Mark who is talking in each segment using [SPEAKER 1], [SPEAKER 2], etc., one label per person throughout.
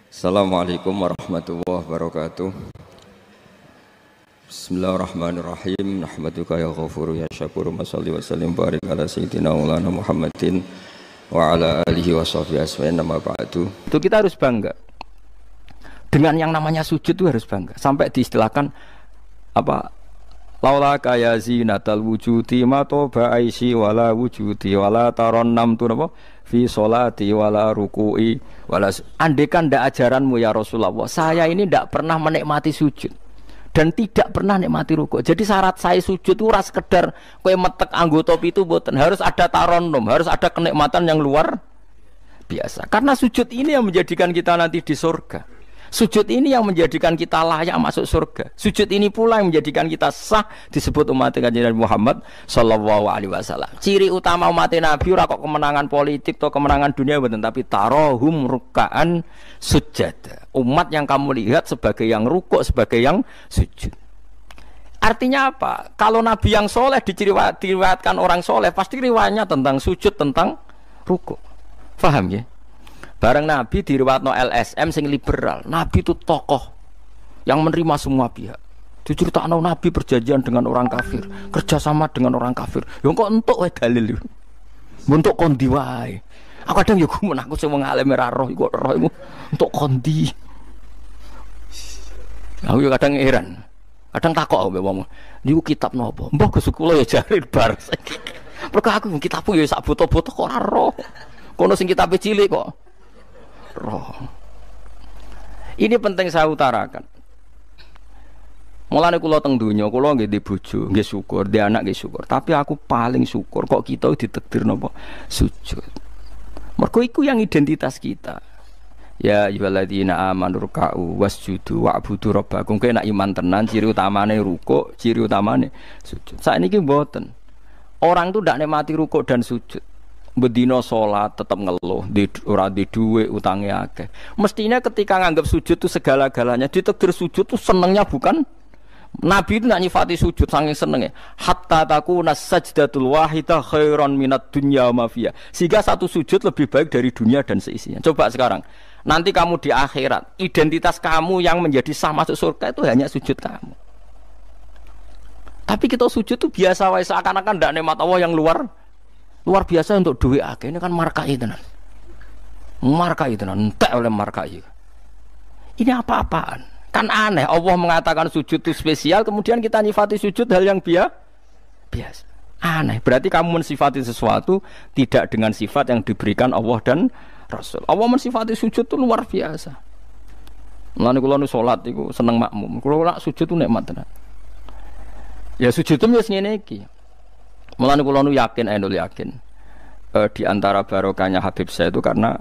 [SPEAKER 1] Assalamualaikum warahmatullahi wabarakatuh. Bismillahirrahmanirrahim. Nahmaduka ya ghafuru ya syakuru. Mashalli wa sallim barik ala sayyidina maulana Muhammadin wa ala alihi wa sahbihi asma'in nama ba'du.
[SPEAKER 2] Itu kita harus bangga dengan yang namanya sujud, itu harus bangga. Sampai diistilahkan apa? Laula kaya zinatal wujudi ma toba aisi wala wujudi wala taronnam tu napa fi sholati wala ruku'i wala. Andekan ndak ajaranmu ya Rasulullah, saya ini ndak pernah menikmati sujud dan tidak pernah nikmati ruku'. Jadi syarat saya sujud itu ora sekedar kowe metek anggota pitu mboten, harus ada taronnum, harus ada kenikmatan yang luar biasa. Karena sujud ini yang menjadikan kita nanti di surga. Sujud ini yang menjadikan kita layak masuk surga. Sujud ini pula yang menjadikan kita sah disebut umat Nabi Muhammad sallallahu alaihi wasallam. Ciri utama umat Nabi ora kok kemenangan politik atau kemenangan dunia betul, tapi tarohum ruk'an sujada. Umat yang kamu lihat sebagai yang rukuk, sebagai yang sujud. Artinya apa? Kalau Nabi yang soleh diriwayatkan orang soleh, pasti riwayatnya tentang sujud, tentang rukuk. Faham ya? Bareng Nabi diriwayatno LSM sing liberal. Nabi itu tokoh yang menerima semua pihak. Diceritakan Nabi perjanjian dengan orang kafir, kerjasama dengan orang kafir. Ya kok entuk wae dalil. Untuk kondi wae. Aku kadang yo gumun aku sing wong alim ora roh iku roh iku untuk kondi. Aku yo kadang heran. Kadang takok mbek wong. Niku kitab napa? Mbah Gus kula ya jare bar. Mergo aku kitabku ya sak foto-foto kok ora roh. Kono sing kitabe cilik kok roh. Ini penting saya utarakan. Mulane kula teng donya, kula nggih di bojo, nggih syukur, di anak nggih syukur. Tapi aku paling syukur kok kita ditakdir napa sujud. Mergo iku yang identitas kita. Ya ayyuhalladzina amanu ruk'u wasjudu wa'budu rabbakum. Kena iman tenan ciri utamane rukuk, ciri utamane sujud. Saiki mboten. Orang tuh ndak nikmati rukuk dan sujud. Bedino sholat tetap ngeluh, ora di duwe utangnya akeh. Mestinya ketika nganggap sujud itu segala-galanya, ditakdir sujud itu senengnya bukan Nabi itu nak nyifati sujud saking senengnya. Hatta takuna sajdatul wahidah khairan minad dunya wa ma fiha. Sehingga satu sujud lebih baik dari dunia dan seisinya. Coba sekarang, nanti kamu di akhirat, identitas kamu yang menjadi sah masuk surga itu hanya sujud kamu. Tapi kita sujud itu biasa wae, seakan-akan ndak nikmat Allah yang luar biasa untuk duit akeh. Ini kan markai tenan. Markai tenan, entek oleh markai. Ini apa-apaan? Kan aneh, Allah mengatakan sujud itu spesial, kemudian kita nyifati sujud hal yang biasa. Aneh, berarti kamu mensifati sesuatu tidak dengan sifat yang diberikan Allah dan Rasul. Allah mensifati sujud itu luar biasa. Mulane kula nu salat iku seneng makmum. Kula nak sujud itu nikmat tenan. Ya sujud itu wis ngene iki. Mulane kula nu yakin di antara barokahnya Habib saya itu karena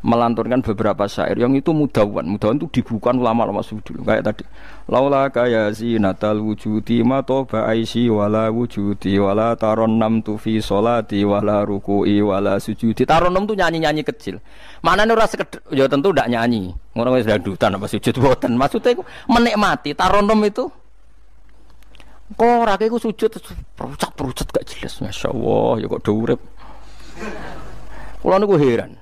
[SPEAKER 2] melanturkan beberapa syair yang itu mudawan itu dibukukan ulama-ulama dulu kayak tadi. Laula kaya zinatal wujudi ma toba aisi wala wujudi wala taronnam tu fi sholati wala ruku'i wala sujudi. Taronnam tu nyanyi-nyanyi kecil. Maknane ora sekedar ya tentu ndak nyanyi. Ngono wis dangdutan apa sujud boten. Maksudnya iku menikmati taronnam itu. Kok rakyat itu sujud perucat gak jelas. Masya Allah ya kok urip. Kalau aku heran.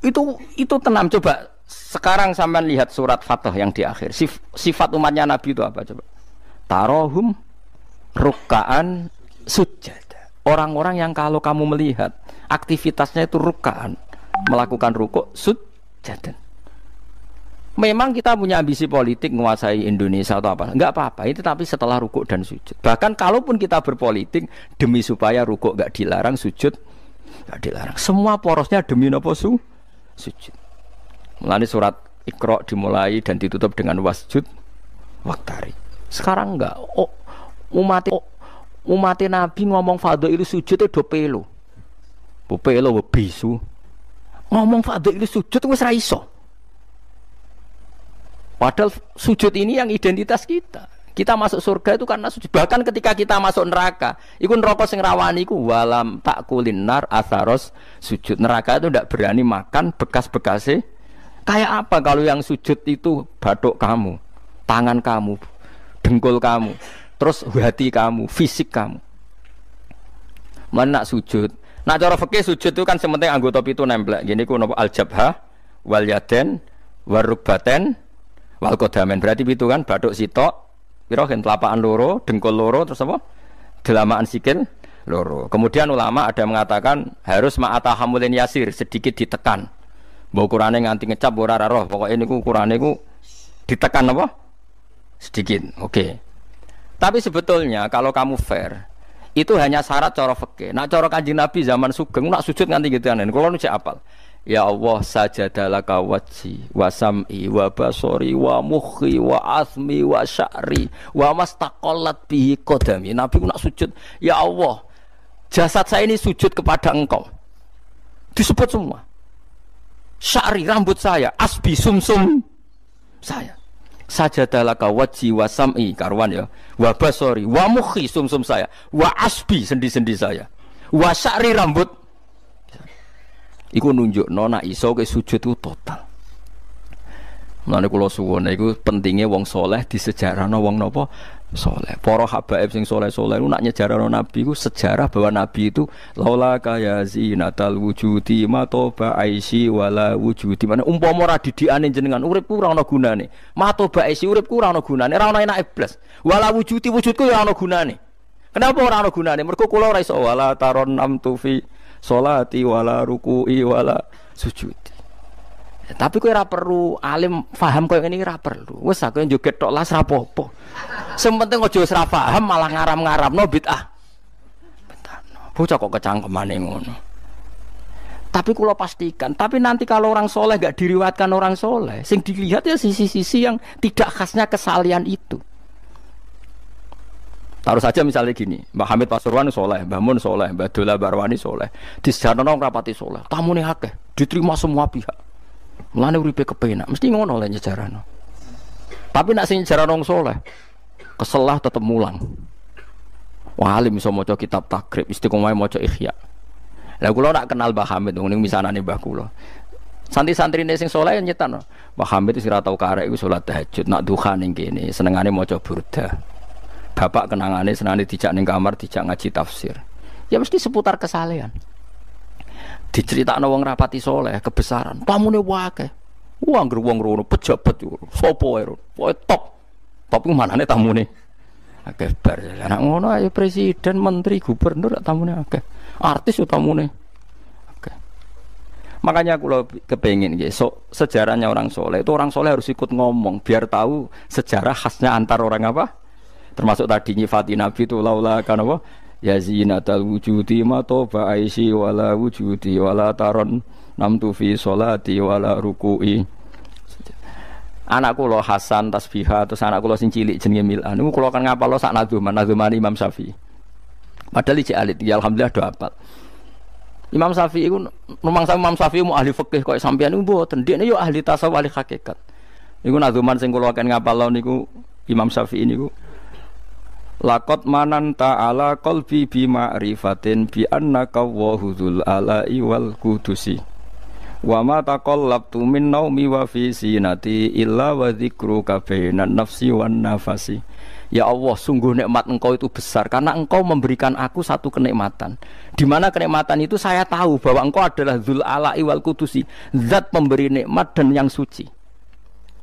[SPEAKER 2] Itu tenang. Coba sekarang sampean lihat surat Fatah yang di akhir. Sifat umatnya Nabi itu apa coba? Tarohum ruk'an sujada. Orang-orang yang kalau kamu melihat aktivitasnya itu ruk'an, melakukan rukuk sujada. Memang kita punya ambisi politik menguasai Indonesia atau apa, enggak apa-apa itu, tapi setelah rukuk dan sujud. Bahkan kalaupun kita berpolitik demi supaya rukuk enggak dilarang, sujud enggak dilarang. Semua porosnya demi napa sujud. Mulane surat Iqra dimulai dan ditutup dengan wasjud waktari. Sekarang enggak. Umat Nabi ngomong fadhail sujud itu do pelo. Bu pelo bisu. Ngomong fadhail sujud wis ra iso. Padahal sujud ini yang identitas kita. Kita masuk surga itu karena sujud. Bahkan ketika kita masuk neraka, iku neraka sing rawani iku walam takulin nar atharos sujud. Neraka itu tidak berani makan bekas-bekasnya. Kayak apa kalau yang sujud itu bathuk kamu, tangan kamu, dengkul kamu, terus hati kamu, fisik kamu. Mana nak sujud? Nak cara fikih sujud itu kan sementing anggota pitu nemplek. Gini ku napa al-jabhah wal yaden warukbaten wal qadamen. Berarti itu kan bathuk sitok, pira gen telapakan loro, dengkul loro, terus apa? Delamaan sikil loro. Kemudian ulama ada mengatakan harus ma'atahamulin yasir, sedikit ditekan. Mbok ukurane nganti ngecap ora roh, pokoke niku ukurane ku ditekan apa? Sedikit. Oke. Tapi sebetulnya kalau kamu fair, itu hanya syarat cara fikih. Nak cara Kanjeng Nabi zaman sugeng nak sujud nganti gituan. Kulo nu cek apal. Ya Allah sajadalaka wajhi wa sam'i wa basori wa mukhi wa asmi wa sya'ri wa mastaqallat bihi qadami. Nabi ku nak sujud, ya Allah, jasad saya ini sujud kepada Engkau. Disebut semua. Sya'ri rambut saya, asbi sumsum saya. Sajadalaka wajhi wa sam'i karuan ya, wa basori wa mukhi sumsum saya, wa asbi sendi-sendi saya, wa sya'ri rambut. Iku nunjukno nek iso ke sujud itu total. Mulane kula suwun iku pentinge wong saleh disejarahno wong napa saleh. Para habaib sing saleh-saleh ku nak nyejarahno nabi ku sejarah bahwa nabi itu laula kaya zinatal wujudi matoba aisi wala wujudi. Mane umpama ora didikane jenengan uripku ora ana gunane. Matoba aisi uripku ora ana gunane, ora ana enake blas. Wala wujudi wujudku ya ana gunane. Kenapa ora ana gunane? Mergo kula ora iso wala taron namtu fi sholati wala ruku'i wala sujudi. Ya, tapi kowe ora perlu alim paham koyo ngene ora perlu. Wis aku joget tok las ra apa-apa. Sing penting aja wis ra paham malah ngaram-ngaramno bid'ah. Betano. Bocah kok kecangkemane ngono. Tapi kula pastikan, tapi nanti kalau orang soleh enggak diriwayatkan orang soleh, sing dilihat ya sisi-sisi yang tidak khasnya kesalian itu. Taruh saja misalnya gini, Mbah Hamid Pasuruan soleh, Mbah Mun soleh, Mbah Dola Barwani soleh, di sejarah nong rapati soleh, tamu nih akeh, diterima semua pihak, mulane uripe kepenak, mesti ngono lah sejarah nong. Tapi nak sing sejarah nong soleh, keselah tetap mulang. Wah alim iso maca kitab takrib, istiqomah maca ihya. Lah kula nak kenal Mbah Hamid, ning misanane Mbah kula. Santri-santrine sing soleh nyetan, Mbah Hamid wis ora tau karek iku salat tahajud, nak duha ning kene, senengane maca burda. Bapak kenangane senane dijak ning kamar dijak ngaji tafsir. Ya mesti seputar kesalehan. Diceritakno wong rapati soleh kebesaran. Pamune wae. Wong ngger wong rono pejabat yo. Sopo wae rono. Pokoke top. Top ku manane tamune. Akeh bar. Lah ngono ayo presiden, menteri, gubernur tamune akeh. Artis yo tamune. Akeh. Makanya kula kepengin nggih sejarahnya orang soleh itu orang soleh harus ikut ngomong biar tahu sejarah khasnya antar orang apa? Termasuk tadi nyifati Nabi itu laula kan apa ya zinatal wujudi matoba aisi wala wujudi wala taron namtu fi sholati wala ruku'i. Anakku lo Hasan tasbihah terus anakku lo sing cilik jenenge Milan niku kula kan ngapal lo sak nadzuman Imam Syafi'i. Padahal iki alit ya alhamdulillah do apal. Imam Syafi'i iku rumangsa Imam Syafi'i mu ahli fikih kok sampeyan niku mboten ndekne yo ahli tasawuf ahli hakikat. Niku nadzuman sing kula kan ngapal lo niku Imam Syafi'i niku laqad mananta ala qalbi bi ma'rifatin bi annaka wahudul ala'i wal qudusi wa ma taqallabtu min naumi wa fi sinati illa wa dzikruka bainan nafsi wan nafasi. Ya Allah, sungguh nikmat Engkau itu besar karena Engkau memberikan aku satu kenikmatan. Di mana kenikmatan itu saya tahu bahwa Engkau adalah dzul ala'i wal qudusi, zat pemberi nikmat dan yang suci.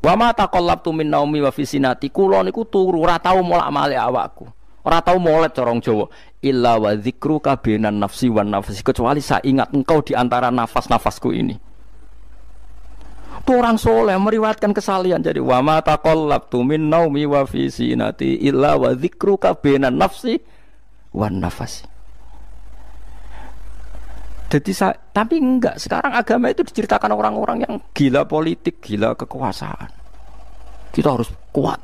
[SPEAKER 2] Wa ma taqallabtu min naumi wa fi sinati, kula niku turu ora tau molak-malik awakku. Ora tau molet corong Jawa. Illa wa dzikruka bainan nafsi wan nafsi, kecuali saya ingat Engkau di antara nafas-nafasku ini. Itu orang soleh meriwayatkan kesalian. Jadi wa ma taqallabtu min naumi wa fi sinati illa wa dzikruka bainan nafsi wan nafsi. Jadi tapi enggak, sekarang agama itu diceritakan orang-orang yang gila politik, gila kekuasaan. Kita harus kuat.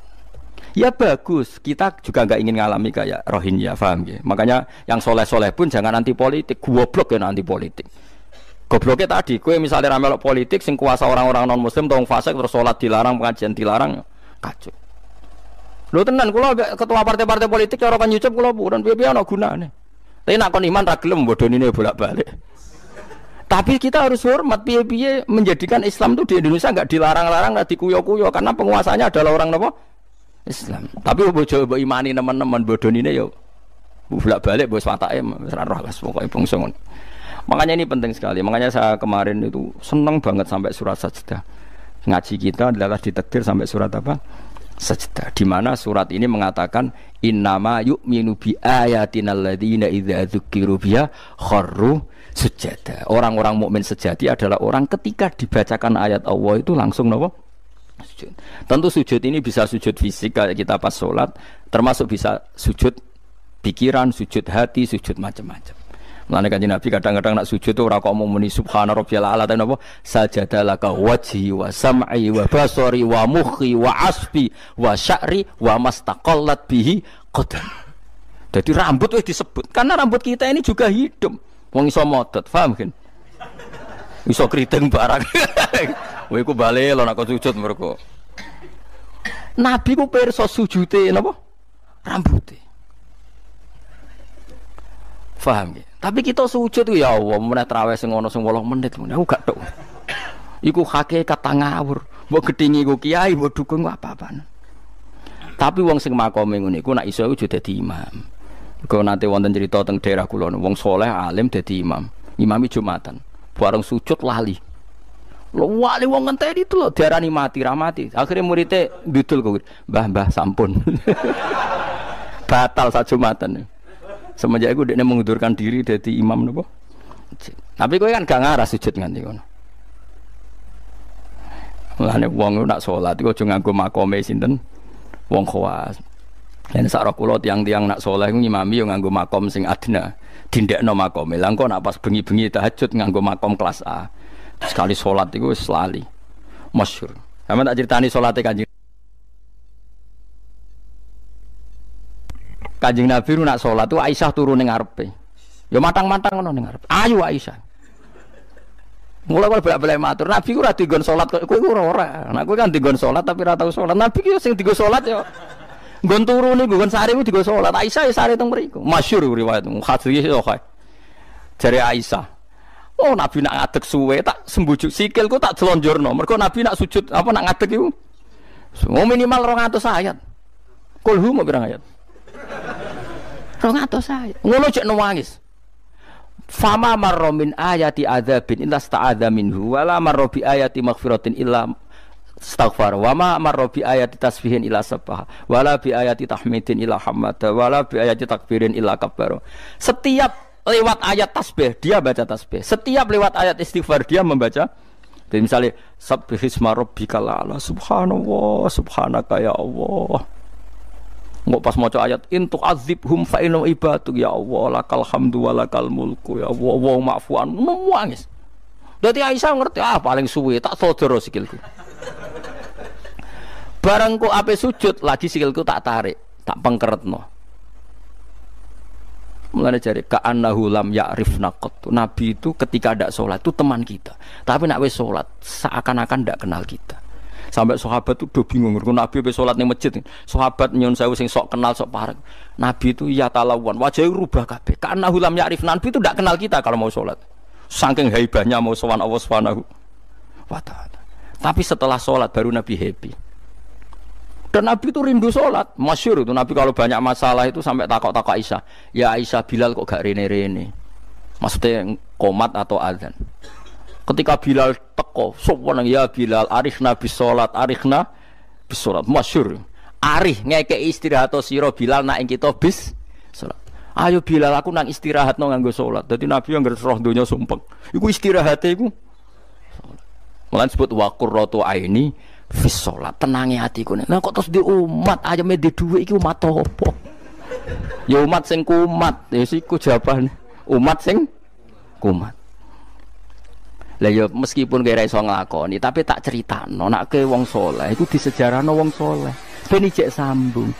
[SPEAKER 2] Ya bagus, kita juga enggak ingin ngalami kayak Rohingya, paham ya? Makanya yang soleh-soleh pun jangan anti politik, goblok ya anti politik. Gobloknya tadi, kowe misalnya ramelok politik, sing kuasa orang-orang non muslim, tong fasik terus sholat dilarang, pengajian dilarang, kacau. Lho tenan, kula ketua partai-partai politik cara kan YouTube kula bukan piye-piye ana gunane. Tapi nak kon iman ra gelem bodonine bolak-balik. Tapi kita harus hormat piye-piye menjadikan Islam itu di Indonesia enggak dilarang-larang, enggak dikuyo-kuyo karena penguasanya adalah orang apa? Islam. Tapi bojo mbok imani teman-teman bodonine ya bolak-balik bos watake ora roh pokoke bangsa ngono. Makanya ini penting sekali. Makanya saya kemarin itu senang banget sampai surat Sajdah. Ngaji kita adalah ditakdir sampai surat apa? Sajdah. Di mana surat ini mengatakan innama yu'minu bi ayatina alladziina idza dzukiru biha kharru sujada. Orang-orang mukmin sejati adalah orang ketika dibacakan ayat Allah itu langsung napa? Sujud. Tentu sujud ini bisa sujud fisik kayak kita pas sholat, termasuk bisa sujud pikiran, sujud hati, sujud macam-macam. Mulane Kanjeng Nabi kadang-kadang nak sujud tuh ora kok muni subhana rabbiyal a'la tapi napa sajadalaka wajhi wa sam'i wa basari wa mukhi wa asbi wa sya'ri wa mastaqallat bihi qadam. Jadi rambut wis disebut karena rambut kita ini juga hidup. Wong iso modot, paham kan? Iso kriting barang. Kowe iku bali lho nek sujud mergo. Nabi ku pirsa sujude napa? Rambute. Paham ya? Tapi kita sujud itu ya Allah, meneh traweh sing ana sing 8 menit ngene aku gak tok. Iku hakikat ngawur. Mbok gedhingi ku kiai, mbok dukung apa-apaan. Tapi wong sing makome ngene iku nek iso iku dadi imam. Kok nate wonten cerita teng daerah kula wong saleh alim dadi imam. Imami Jumatan. Bareng sujud lali. Lho wali wong ngenteni itu lho diarani mati ra mati. Akhire muridé ndudul kok. Mbah sampun. Batal sak Jumatan. Semenjak itu dia mengundurkan diri dari imam nopo. Tapi kowe kan gak ngarah sujud nganti ngono. Mulane wong nak salat iku aja nganggo makome sinten? Wong khawas. Yen sak kula tiyang-tiyang nak saleh iku ngimami yo nganggo makom sing adna. Dindekno makome. Lah engko nak pas bengi-bengi tahajud nganggo makom kelas A. Sekali salat iku wis lali. Masyhur. Sampe tak critani salate Kanjeng Kanjeng Nabi nak sholat tu Aisyah turun ning ngarepe. Ya matang-matang ngono ning ngarepe. Ayo Aisyah. Mulai bolak-balik matur. Nabi ku ora digon sholat kowe ku ora. Nek kowe kan digon sholat tapi ora tau sholat. Nabi ki sing digo sholat ya nggon turu niku nggon sare ku digo sholat. Aisyah ya sare teng mriku. Masyhur riwayat hadis iki kok. Jare Aisyah. Oh Nabi nak ngadeg suwe tak sembujuk sikilku tak jelonjorno. Mergo Nabi nak sujud apa nak ngadeg iku minimal 200 ayat. Kulhu mau pirang ayat? 200 saya. Ngono cek nangis. Fama marra min ayati adzabin illa sta'adza minhu wala marra bi ayati maghfiratin illa astaghfar wa ma marra bi ayati tasbihin illa sabbaha wala bi ayati tahmidin illa hamada wala bi ayati takbirin illa kabbara. Setiap lewat ayat tasbih dia baca tasbih. Setiap lewat ayat istighfar dia membaca. Jadi misalnya subbihisma rabbikal a'la subhanallah subhanaka ya Allah. Nggak pas maca ayat intu azibhum fa inna ibaduk ya Allah lakal hamdu wa lakal mulku ya Allah wa ma'fuan nangis. Dadi Aisyah ngerti paling suwe tak sodoro sikilku. Barangku ape sujud lagi sikilku tak tarik, tak pengkeretno. Mulane jare ka'annahu lam ya'rifna qattu. Nabi itu ketika ndak salat itu teman kita. Tapi nek wis salat seakan-akan ndak kenal kita. Sampai sahabat itu udah bingung mergo Nabi wis salat ning masjid. Sahabat nyun sewu sing sok kenal sok parek. Nabi itu ya talawan, wajahnya rubah kabeh. Karena hulam ya'rif Nabi itu ndak kenal kita kalau mau salat. Saking haibahnya mau sowan Allah Subhanahu wa taala. Tapi setelah salat baru Nabi happy. Dan Nabi itu rindu salat. Masyhur itu Nabi kalau banyak masalah itu sampai takok-takok Aisyah. Ya Aisyah Bilal kok gak rene-rene. Maksudnya qomat atau azan. Ketika Bilal teko, sopan ya Bilal, arifna bis salat, arifna bis salat. Masyhur. Arif ngekeki istirahat sira Bilal nak kita bis salat. Ayo Bilal aku nang istirahat no nganggo salat. Dadi Nabi yang roh donya sumpek. Iku istirahate iku salat. Mulane disebut wa qurratu aini fis salat. Tenange atiku. Nah kok terus di umat ayame di dhuwit iki umat apa? Ya umat sing kumat. Ya siku jawabane. Umat sing kumat. Lah ya meskipun kira iso nglakoni tapi tak critakno nek ke wong saleh iku disejarahno wong saleh ben ijek sambung.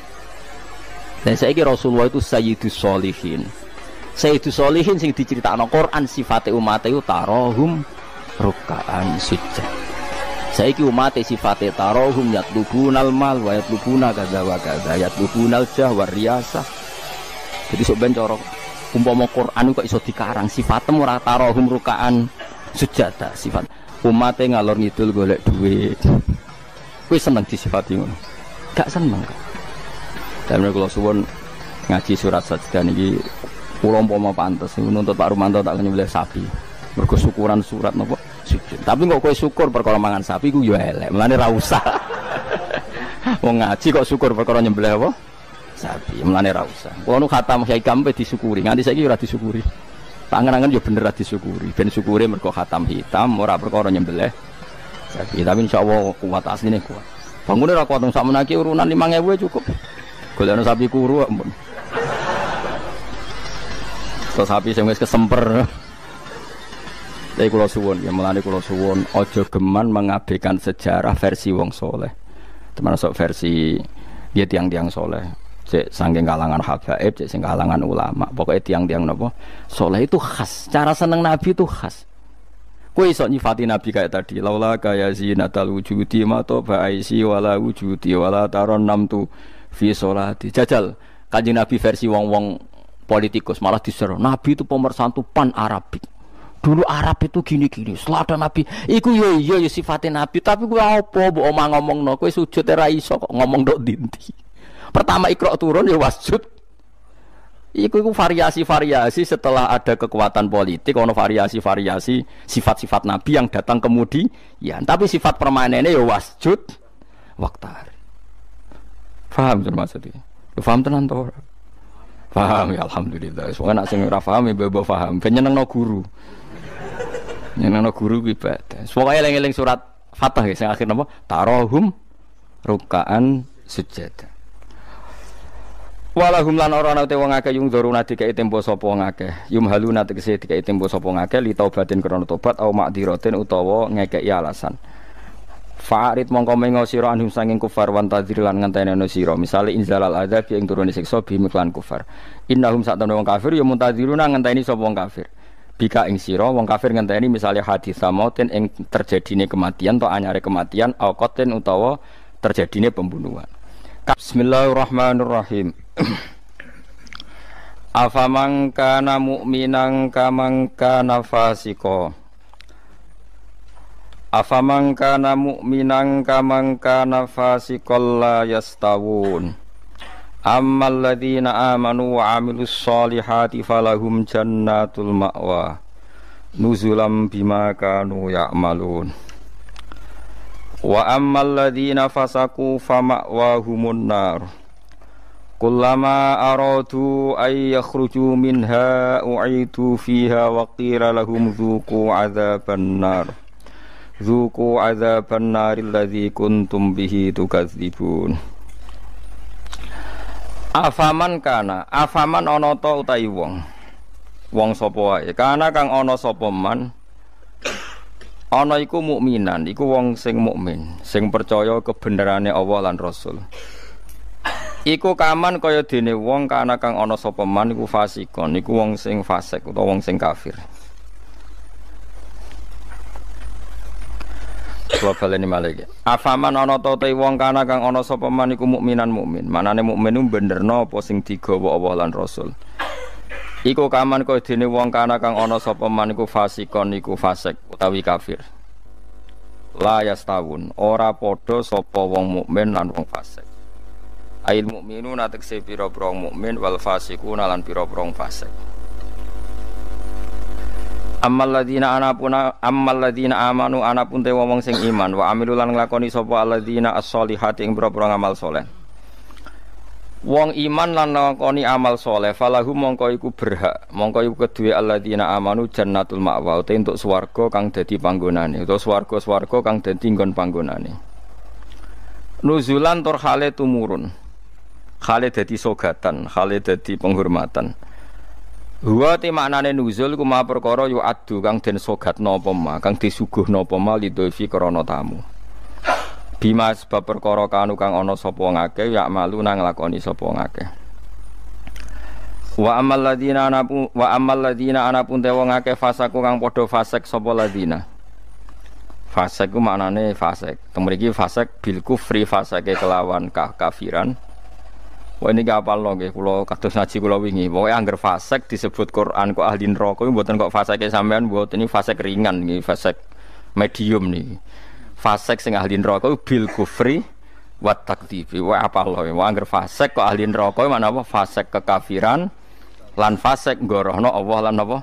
[SPEAKER 2] Dan saiki Rasulullah itu sayyidus sholihin. Sayyidus sholihin sing diceritakno Quran sifate umat iku tarahum ruk'an sujud. Saiki umat sifate tarahum yatlubunal mal wa yatlubuna kadza wa kadza yatlubunal jah wa riyasah. Jadi sok ben cara umpama Quran kok iso dikarang sifatemu ora tarahum ruk'an sujada sifat umatnya ngalor ngidul golek duit. Kowe seneng disifati ngono? Gak seneng. Dan kalau suwun ngaji surat Sajdah niki Kula umpama pantes nuntut Pak Rumanto tak nyembelih sapi. Mergo syukuran surat napa sujud. Tapi kok kowe syukur perkara mangan sapi ku ya elek. Mulane ra usah. Wong ngaji kok syukur perkara nyembelih apa? Sapi. Mulane ra usah. Kula nu khatam hikam pe disyukuri. Nganti saiki ora disyukuri. Pangeran yo bener ra disyukuri. Ben syukure mergo khatam hitam ora perkara nyembelih sapi. Tapi insyaallah kuat asline kuat. Bangune ra kuat sak menaki urunan 5.000 cukup. Golekno sapi kuru ampun. So sapi sing wis kesemper. Tapi kula suwun ya mulane kula suwun aja geman mengabaikan sejarah versi wong soleh. Termasuk versi dia tiang-tiang soleh. Cek saking kalangan habaib, cek sing kalangan ulama. Pokoknya tiang-tiang napa soleh itu khas. Cara seneng Nabi itu khas. Kowe iso nyifati Nabi kayak tadi. Laula kaya zinatal wujudi ma to ba'isi wala wujudi wala taron namtu fi sholati. Jajal Kanjeng Nabi versi wong-wong politikus malah diseru. Nabi itu pemersatu pan Arabik. Dulu Arab itu gini-gini, setelah ada Nabi, iku yo sifatnya Nabi, tapi gue apa, bu omah ngomong no, gue sujud era iso kok ngomong dok dinti. Pertama Iqra turun ya wasjud. Iku variasi-variasi setelah ada kekuatan politik, ono variasi-variasi sifat-sifat Nabi yang datang kemudian, tapi sifat permanennya ya wasjud waktar. Paham maksudnya? Paham tenan toh? Paham ya alhamdulillah. Soalnya nak sing ora paham ya bebo paham. Ben nyenengno guru. Nyenengno guru ku ibadah. Pokoke eling-eling surat Fatah ya sing akhir napa? Tarahum rukaan sujud. Walahum lan ora ana te wong akeh yung dzuruna dikeki tempo sapa wong akeh. Yumhaluna tegese dikeki tempo sapa wong akeh li taubatin krana tobat au ma'diratin utawa ngekeki alasan. Fa'arid mongko mengo sira anhum sanging kufar wan tadzir lan ngenteni sira misale inzalal adzab ing turune siksa bimiklan kufar innahum satana wong kafir ya muntadziruna ngenteni sapa wong kafir bika ing sira wong kafir ngenteni misale hadis samautin ing terjadine kematian atau anyare kematian auqatin utawa terjadine pembunuhan. Bismillahirrahmanirrahim. Afaman kana mu'minan kaman kana fasiqo. Afaman kana mu'minan kaman kana fasiqal la yastawun. Ammal ladzina amanu wa 'amilus solihati falahum jannatul ma'wa nuzulam bima kanu ya'malun. Wa ammal ladzina fasaqu fama'wahumun nar. Kullama aradu ay yakhruju minha u'idu fiha wa qila lahum dzuqu 'adzaban nar. Zuku azaban naril ladzi kuntum bihi tukadzibun. Afaman kana, afaman ana ta utahi wong. Wong sapa wae, kana kang ana sapa man. Ana iku mukminan, iku wong sing mukmin, sing percaya kebenerane Allah lan Rasul. Iku kaman kaya dene wong kana kang ana sapa man iku fasikon, iku wong sing fasik utawa wong sing kafir. Wa baleni malih. Afaman ana ta te wong kana kang ana sapa man iku mukminan mukmin. Manane mukmin ku benerno apa sing digawa Allah lan Rasul. Iku kaman kaya dene wong kana kang ana sapa man iku fasikon iku fasik utawi kafir. La yastawun, ora padha sapa wong mukmin lan wong fasik. Ail mukminuna tekse pira-pira mukmin wal fasikuna lan pira-pira fasik. Ammal ladzina amanu anapun te wong sing iman wa amilu lan nglakoni sapa alladzina as-solihati ing pira-pira ngamal saleh. Wong iman lan nglakoni amal saleh falahu mongko iku berhak, mongko iku keduwe alladzina amanu jannatul ma'wa te entuk swarga kang dadi panggonane utawa swarga-swarga kang dadi nggon panggonane. Nuzulan tur hale tumurun. Hale dadi sogatan, hale dadi penghormatan. Huwa te maknane nuzul ku ma perkara yu adu kang den sogatna apa ma kang disuguhna apa ma lidhofi krana tamu. Bima sebab perkara kanu kang ana sapa ngake ya malu nang nglakoni sapa ngake. Wa ammal ladzina anapun te wong akeh fasaku kang padha fasik sapa ladzina. Fasik ku maknane fasik. Teng mriki fasik bil kufri fasake kelawan kafiran. Wah ini gak apal loh, kalau kados ngaji kalau wingi, pokoknya angger fasek disebut Quran kok ahli neraka, buatan kok fasek sampean, buat ini fasek ringan, nih fasek medium nih, fasek sing ahli neraka bil kufri wat takdzibi. Wah apal loh, wah angger fasek kok ahli neraka, mana apa fasek kekafiran, lan fasik nggorohno Allah lan apa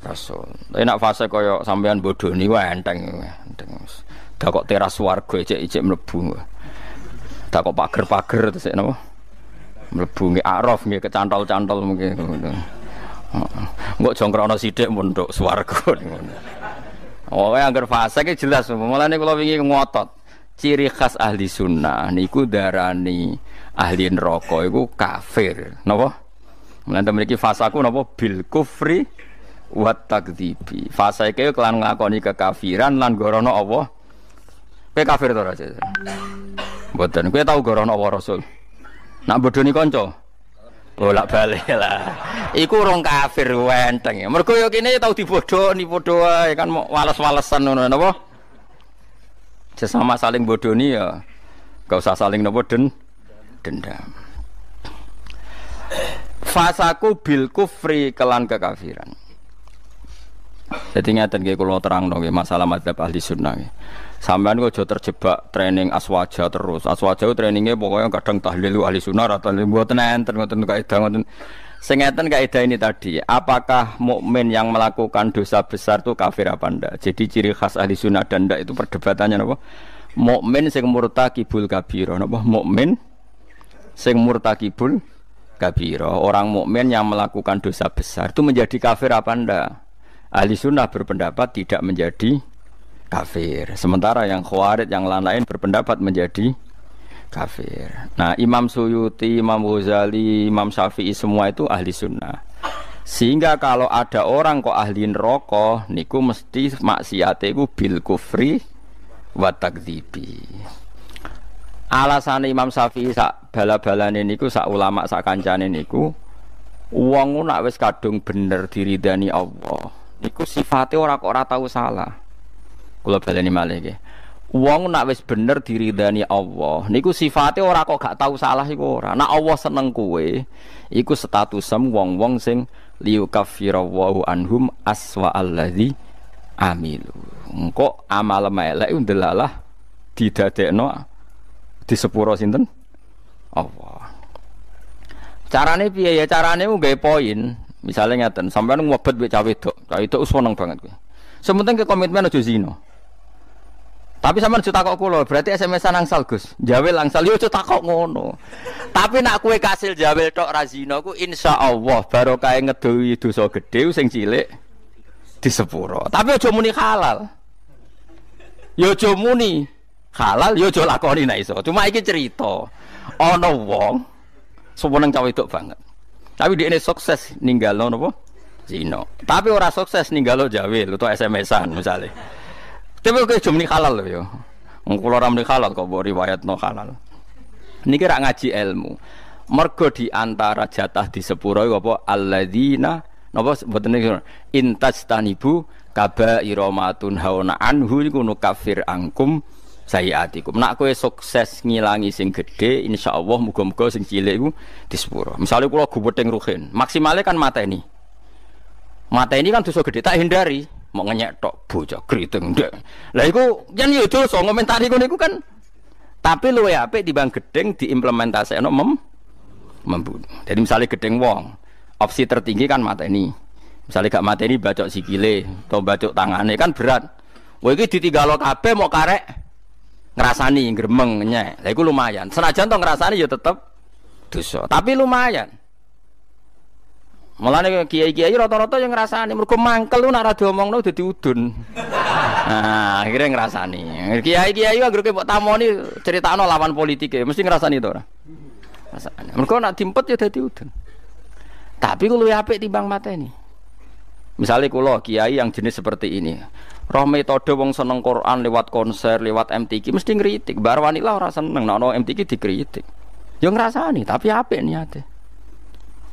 [SPEAKER 2] Rasul. Tapi nak fasik kaya sampean bodoni wae enteng. Dak kok teras swarga ijek mlebu. Dak kok pager-pager terus napa? Mlebu nggih araf nggih kecantol-cantol mungkin. Mbok jongkrono sithik mun nduk swarga ngono. Oh, angger fasik jelas. Mulane kula wingi ngotot. Ciri khas ahli sunnah niku darani ahli neraka iku kafir. Napa? Mulane mriki fasaku napa bil kufri wat takdzibi. Fasake kelan nglakoni kekafiran lan gorono Allah. Kowe kafir to ora, Cek? Mboten. Kowe tau gorono Allah Rasul. Nak bodoni kanca? Bolak-balik lah. Iku urung kafir wenteng. Mergo yo kene tau dibodoni padha wae kan wales-walesan ngono napa? Sesama saling bodoni ya. Gak usah saling napa dendam. Fasaku bil kufri kelan kekafiran. Jadi ngeten nggih kula terangno nggih masalah madzhab ahli sunnah nggih. Sampeyan kok aja terjebak training aswaja terus. Aswaja trainingnya pokoknya kadang tahlil ahli sunnah atau mboten enten ngoten kaidah ngoten. Sing ngeten kaidah ini tadi, apakah mukmin yang melakukan dosa besar itu kafir apa ndak? Jadi ciri khas ahli sunnah dan ndak itu perdebatannya napa? Mukmin sing murtakibul kabira napa? Mukmin sing murtakibul kabira. Orang mukmin yang melakukan dosa besar itu menjadi kafir apa ndak? Ahli sunnah berpendapat tidak menjadi kafir. Sementara yang khawarij yang lain berpendapat menjadi kafir. Nah, Imam Suyuti, Imam Ghazali, Imam Syafi'i semua itu ahli sunnah. Sehingga kalau ada orang kok ahli neraka niku mesti maksiate iku bil kufri wa takdzibi. Alasane Imam Syafi'i sak bala-balane niku sak ulama sak kancane niku wong nak wis kadung bener diridani Allah. Niku sifate ora kok ora tau salah. Kula baleni malih nggih. Wong nak wis bener diridani Allah, niku sifate ora kok gak tau salah iku ora. Nek Allah seneng kowe, iku statusem wong-wong sing liyukaffirallahu anhum aswa allazi amilu. Engko amal elek ndelalah didadekno di sepuro sinten? Allah. Carane piye ya? Carane nggawe poin. Misale ngaten, sampean ngobet wek cawe wedok. Cawe wedok seneng banget kowe. Sementing ke komitmen aja zina. Tapi sampean aja takok kula, berarti SMS-an angsal Gus. Jawel angsal yo aja takok ngono. Tapi nak kowe kasil jawel tok ra zina ku insyaallah barokah ngedohi dosa gedhe sing cilik di sepuro. Tapi aja muni halal. Yo aja muni halal, yo aja lakoni nek iso. Cuma iki cerita. Ana wong seneng cawe wedok banget. Tapi dia ini sukses ninggalno napa? Zina. Tapi ora sukses ninggalo jawil utawa SMS-an misale. Tapi kok jumni halal lho ya. Wong kula ora muni halal kok mbok riwayatno halal. Niki rak ngaji ilmu. Mergo di antara jatah di sepuro iku apa alladzina napa mboten niku intastanibu kaba'ira matun hauna anhu iku nukafir angkum sayiatikum. Nak kowe sukses ngilangi sing gedhe insyaallah muga-muga sing cilik iku di sepuro. Misale kula gubething ruhin, maksimale kan mateni. Mata ini kan dosa gede tak hindari, mau ngenyek tok bocah kriting ndek. Lah iku yen yo dosa ngomentari ngono iku kan. Tapi luwe apik timbang gedeng diimplementasekno membunuh. Jadi misalnya gedeng wong, opsi tertinggi kan mata ini. Misalnya gak mata ini bacok sikile atau bacok tangane kan berat. Wah iki ditinggalo kabeh mau karek ngrasani gremeng nyek. Lah iku lumayan. Senajan to ngrasani ya tetep dosa, tapi lumayan. Mulane kiai-kiai rata-rata yang ngrasani mergo mangkel lu nek ora diomongno dadi udun. Nah, akhirnya ngrasani. Kiai-kiai anggere mbok tamoni critakno lawan politike, mesti ngrasani to ora? Ngrasani. Mergo nek dimpet ya dadi udun. Tapi ku luwih apik timbang mateni. Misalnya kula kiai yang jenis seperti ini. Roh metode wong seneng Quran lewat konser, lewat MTQ mesti ngritik. Bar wanita ora seneng nek ana MTQ dikritik. Ya ngrasani, tapi apik niate.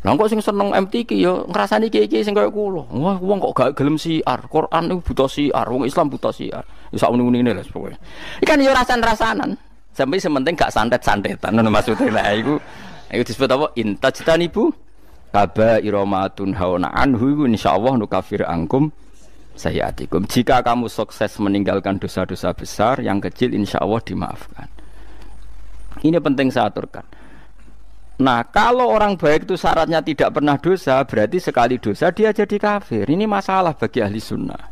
[SPEAKER 2] Lah kok sing seneng MTQ ya ngrasani kiai-kiai sing kaya kula. Wah, wong kok gak gelem siar. Quran niku buta siar, wong Islam buta siar. Ya sak muni-munine lho pokoke. Iki kan ya rasan-rasanan. Sampai sementing gak santet-santetan ngono maksude. Lah iku disebut apa? Intajtanibu kaba'ira matun hauna anhu iku insyaallah nukafir angkum sayiatikum. Jika kamu sukses meninggalkan dosa-dosa besar, yang kecil insyaallah dimaafkan. Ini penting saya aturkan. Nah, kalau orang baik itu syaratnya tidak pernah dosa, berarti sekali dosa dia jadi kafir. Ini masalah bagi ahli sunnah.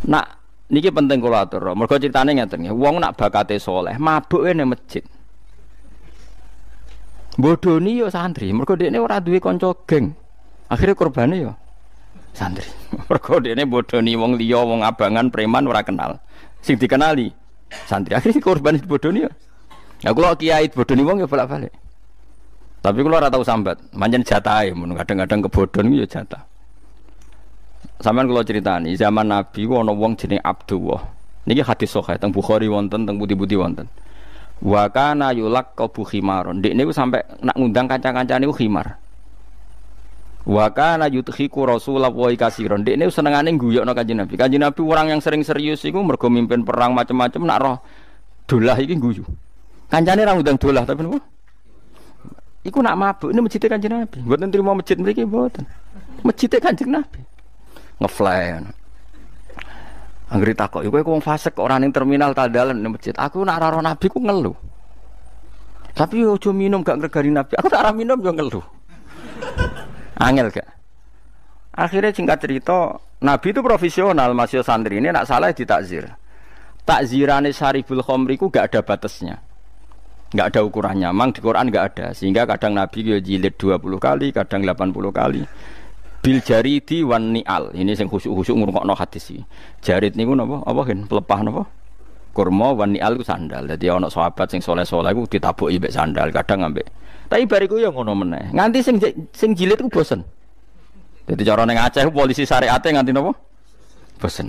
[SPEAKER 2] Nah, niki penting kula atur. Mergo critane ngeten nggih, wong nak bakate saleh, mabuke ning masjid. Bodoni yo santri, mergo dekne ora duwe kanca geng. Akhire korbane yo santri. Mergo dekne bodoni wong liya, wong abangan, preman ora kenal. Sing dikenali santri. Akhire korban bodoni yo. Ya kula kiai bodoni wong ya bolak-balik. Tapi kula ora tau sambat, pancen jatahe mun kadang-kadang kebodhon ku ya jatah. Sampeyan kula critani, zaman Nabi ku ana wong jenenge Abdullah. Niki hadis sahih teng Bukhari wonten, teng pundi-pundi wonten. Wa kana yulaqabu khimaron. Ndekne ku sampe nak ngundang kanca-kancane ku khimar. Wa kana yudhiku Rasulullah katsiron. Ndekne senengane guyokno Kanjeng Nabi. Kanjeng Nabi orang yang sering serius iku mergo mimpin perang macam-macam nak roh dolah iki guyu. Kancane ra ngundang dolah tapi napa? Iku nak mabuk ini masjid Kanjeng Nabi. Mboten trimo masjid mriki mboten. Masjid Kanjeng Nabi. Ngefly. Anggere takok, kowe wong fasik kok ora ning terminal tandalan ning masjid. Aku nak ora Nabi ku ngeluh. Tapi ojo minum gak ngregani Nabi. Aku tak ora minum yo ngeluh. Angel gak? Akhirnya singkat cerita, Nabi itu profesional, masih santri ini nak salah ditakzir. Takzirane Syaribul Khamri ku gak ada batasnya. Enggak ada ukurannya, memang di Quran enggak ada. Sehingga kadang Nabi yo jilid 20 kali, kadang 80 kali. Bil jaridi wan ni'al. Ini sing khusuk-khusuk ngrungokno hadis iki. Jarid niku napa? Apa gen pelepah napa? Kurma wan ni'al ku sandal. Dadi ana sahabat sing saleh-saleh ku ditabuki mbek sandal, kadang ambek. Tapi bariku yo ngono meneh. Nganti sing jilid ku bosen. Dadi cara ning Aceh polisi syariate nganti napa? Bosen.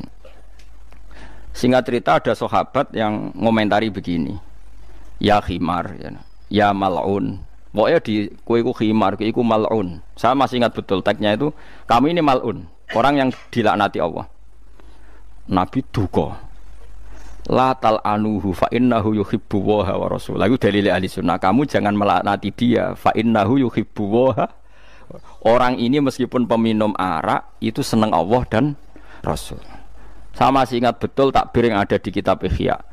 [SPEAKER 2] Singkat cerita ada sahabat yang ngomentari begini. Ya khimar, ya mal'un. Pokoknya di kue ku khimar, kue ku mal'un. Saya masih ingat betul tagnya itu. Kami ini mal'un, orang yang dilaknati Allah. Nabi duka. La tal'anuhu fa innahu yuhibbu waha wa rasul. Lalu dalil ahli sunnah, kamu jangan melaknati dia. Fa innahu yuhibbu waha. Orang ini meskipun peminum arak itu senang Allah dan Rasul. Saya masih ingat betul takbir yang ada di kitab Ihya.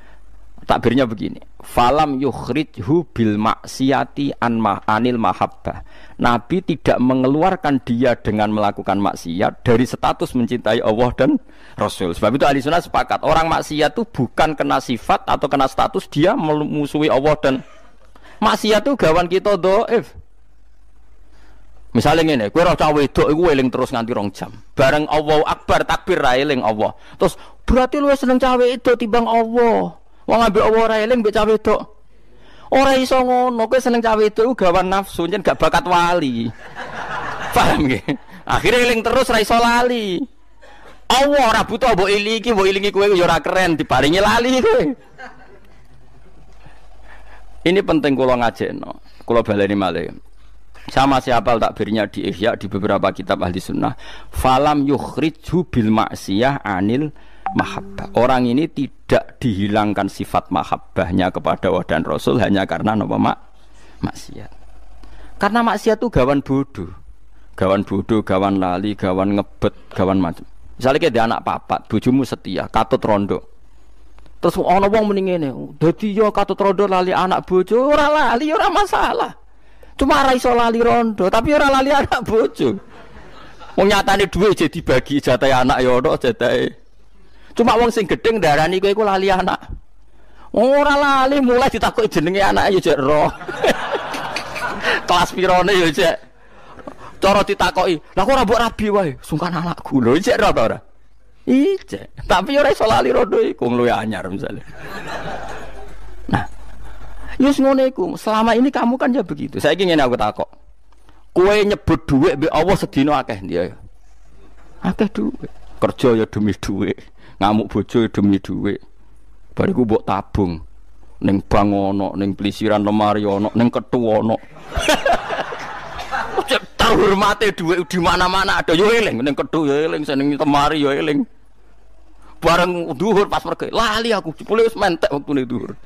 [SPEAKER 2] Takbirnya begini, falam yukhrijhu bil maksiati anil mahabbah. Nabi tidak mengeluarkan dia dengan melakukan maksiat dari status mencintai Allah dan Rasul. Sebab itu ahli sunnah sepakat, orang maksiat itu bukan kena sifat atau kena status dia memusuhi Allah dan maksiat itu gawan kita dhaif. Misalnya ngene, kowe ora cah wedok iku eling terus nganti 2 jam. Bareng Allahu Akbar takbir ra eling Allah. Terus berarti lu seneng cah wedok timbang Allah. Wong ambek Allah ora eling mbek cah wedok. Ora iso ngono, kowe seneng cah wedok iku gawan nafsu, yen gak bakat wali. Paham nggih? Akhire eling terus ra iso lali. Allah ora butuh mbok ilingi kowe ya ora keren diparingi lali kowe. Ini penting kula ngajekno. Kula baleni malih. Sama siapa takbirnya di Ihya di beberapa kitab ahli sunnah. Falam yukhrijhu bil maksiyah anil mahabbah. Orang ini tidak dihilangkan sifat mahabbahnya kepada Allah dan Rasul hanya karena apa maksiat. Karena maksiat itu gawan bodoh, gawan lali, gawan ngebet, gawan macam. Misalnya kayak dia anak papat, bojomu setia, katut rondo. Terus ana wong muni ngene, dadi yo katut rondo lali anak bojo, ora lali ora masalah. Cuma ora iso lali rondo, tapi ora lali anak bojo. Wong nyatane dhuwit jadi dibagi jatah anak ya ono jatahe. Cuma wong sing gedeng darani kowe iku lali anak. Ora lali mulai ditakoki jenenge anake ya jek ro. Kelas pirone ya jek. Cara ditakoki, "Lah kok ora mbok rabi wae, sungkan anakku." Lho jek ro ta ora? Ijek. Tapi ora iso lali rondo iku luwih anyar misale. Nah, yus ngono iku. Selama ini kamu kan ya begitu. Saiki ngene aku takok. Kowe nyebut dhuwit mbek Allah sedina akeh dia. Akeh dhuwit. Kerja ya demi dhuwit. Ngamuk bojo demi dhuwit. Bariku mbok tabung ning bank ono, ning plisiran lemari ono, ning ketu ono. Terhormate dhuwit di mana-mana ada yo eling, ning ketu yo eling, ning lemari yo eling. Bareng dhuwur pas pergi, lali aku jebule wis mentek wektune dhuwur.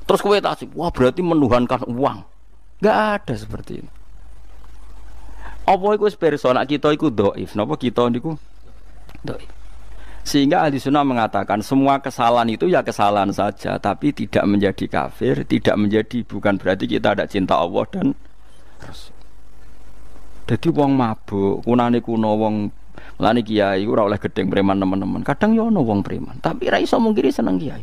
[SPEAKER 2] Terus kowe tak sip, wah berarti menuhankan uang. Enggak ada seperti ini. Apa iku wis pirsa nek kita iku dhaif, napa kita niku dhaif. Sehingga ahli sunnah mengatakan semua kesalahan itu ya kesalahan saja, tapi tidak menjadi kafir, tidak menjadi, bukan berarti kita tidak cinta Allah dan Rasul. Jadi wong mabuk, kunane kuno wong lani kiai ora oleh gedeng preman teman-teman. Kadang yo ono wong preman, tapi ra iso mungkiri seneng kiai.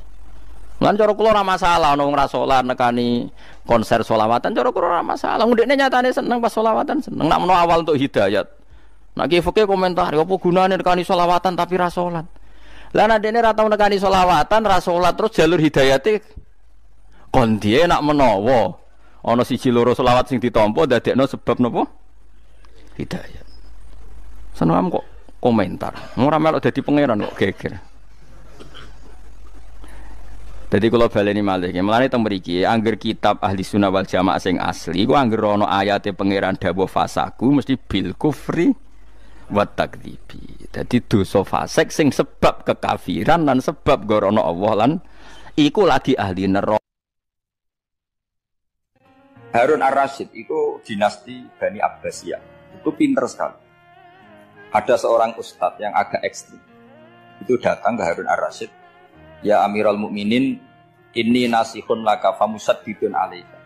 [SPEAKER 2] Lan cara kula ora masalah ono wong ra salat nekani konser selawatan, cara kula ora masalah. Ndekne nyatane seneng pas selawatan seneng. Nak menawa awal untuk hidayat. Nak ki fikih komentar, apa gunane nekani selawatan tapi ra salat. Lah nek dene ra tau nekani selawatan, ra salat terus jalur hidayate kon diye nak menawa ana siji loro selawat sing ditampa dadekno sebab napa? Hidayat. Seneng kok komentar. Ora melok dadi pangeran kok geger. Jadi kalau baleni malih, mulane teng mriki angger kitab Ahli Sunnah wal Jamaah sing asli, ku angger ana ayate pangeran dawuh fasaku mesti bil kufri wa takdzibi. Dadi dosa fasik sing sebab kekafiran lan sebab gorono Allah lan iku lagi ahli neraka.
[SPEAKER 1] Harun Ar-Rasyid itu dinasti Bani Abbasiyah. Itu pinter sekali. Ada seorang ustadz yang agak ekstrim. Itu datang ke Harun Ar-Rasyid. Ya Amirul Mukminin, inni nasihun laka famusaddidun alaika.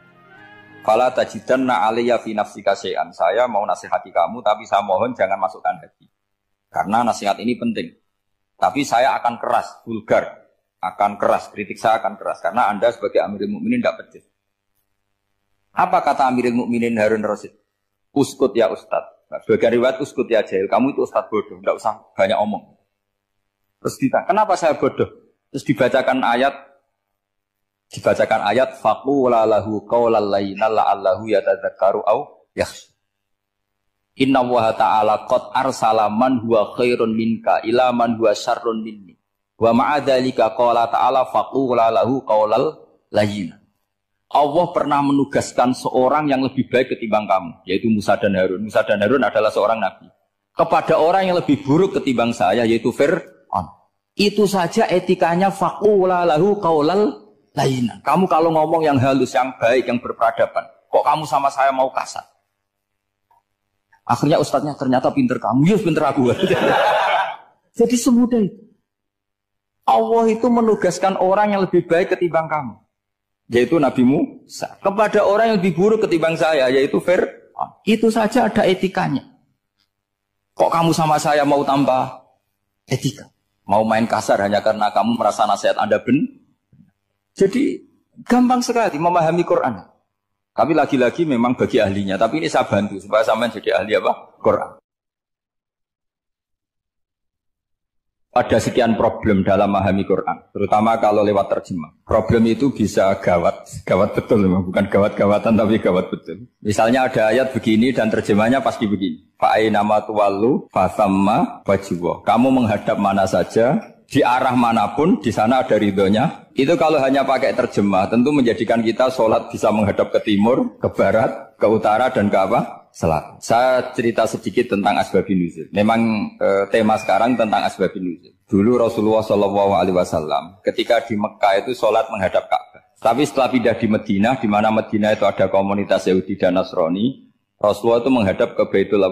[SPEAKER 1] Fala tajidanna alayya fi nafsika syai'an. Saya mau nasihati kamu tapi saya mohon jangan masukkan hati. Karena nasihat ini penting. Tapi saya akan keras, vulgar, akan keras, kritik saya akan keras karena Anda sebagai Amirul Mukminin tidak pedes. Apa kata Amirul Mukminin Harun Ar-Rasyid? Uskut ya Ustaz. Nah, sebagai riwayat uskut ya jahil. Kamu itu Ustaz bodoh, tidak usah banyak omong. Terus ditanya, kenapa saya bodoh? Terus dibacakan ayat faqula lahu qaulal layyina la'allahu yatadzakkaru aw yakhsha. Inna Allaha ta'ala qad arsala man huwa khairun minka ila man huwa syarrun minni. Wa ma'a dzalika qala ta'ala faqula lahu qaulal layyina. Allah pernah menugaskan seorang yang lebih baik ketimbang kamu, yaitu Musa dan Harun. Musa dan Harun adalah seorang nabi. Kepada orang yang lebih buruk ketimbang saya, yaitu Fir'aun. Itu saja etikanya faqula lahu qaulal layyina. Kamu kalau ngomong yang halus, yang baik, yang berperadaban, kok kamu sama saya mau kasar? Akhirnya ustadznya ternyata pinter kamu, ya pinter aku. Jadi semudah itu. Allah itu menugaskan orang yang lebih baik ketimbang kamu, yaitu Nabi Musa. Kepada orang yang lebih buruk ketimbang saya, yaitu Fir'aun. Itu saja ada etikanya. Kok kamu sama saya mau tambah etika? Mau main kasar hanya karena kamu merasa nasihat Anda benar? Jadi gampang sekali memahami Quran. Tapi lagi-lagi memang bagi ahlinya. Tapi ini saya bantu supaya sampean jadi ahli apa? Quran. Ada sekian problem dalam memahami Quran, terutama kalau lewat terjemah. Problem itu bisa gawat betul, memang bukan gawat-gawatan tapi gawat betul. Misalnya ada ayat begini dan terjemahnya pasti begini. Fa'ainama tuwallu fathamma wajhullah. Kamu menghadap mana saja, di arah manapun, di sana ada ridhonya. Itu kalau hanya pakai terjemah, tentu menjadikan kita sholat bisa menghadap ke timur, ke barat, ke utara, dan ke apa? Selatan. Saya cerita sedikit tentang asbabun nuzul. Memang tema sekarang tentang asbabun nuzul. Dulu Rasulullah SAW ketika di Mekah itu sholat menghadap Ka'bah. Tapi setelah pindah di Madinah, di mana Madinah itu ada komunitas Yahudi dan Nasrani, Rasulullah itu menghadap ke Baitul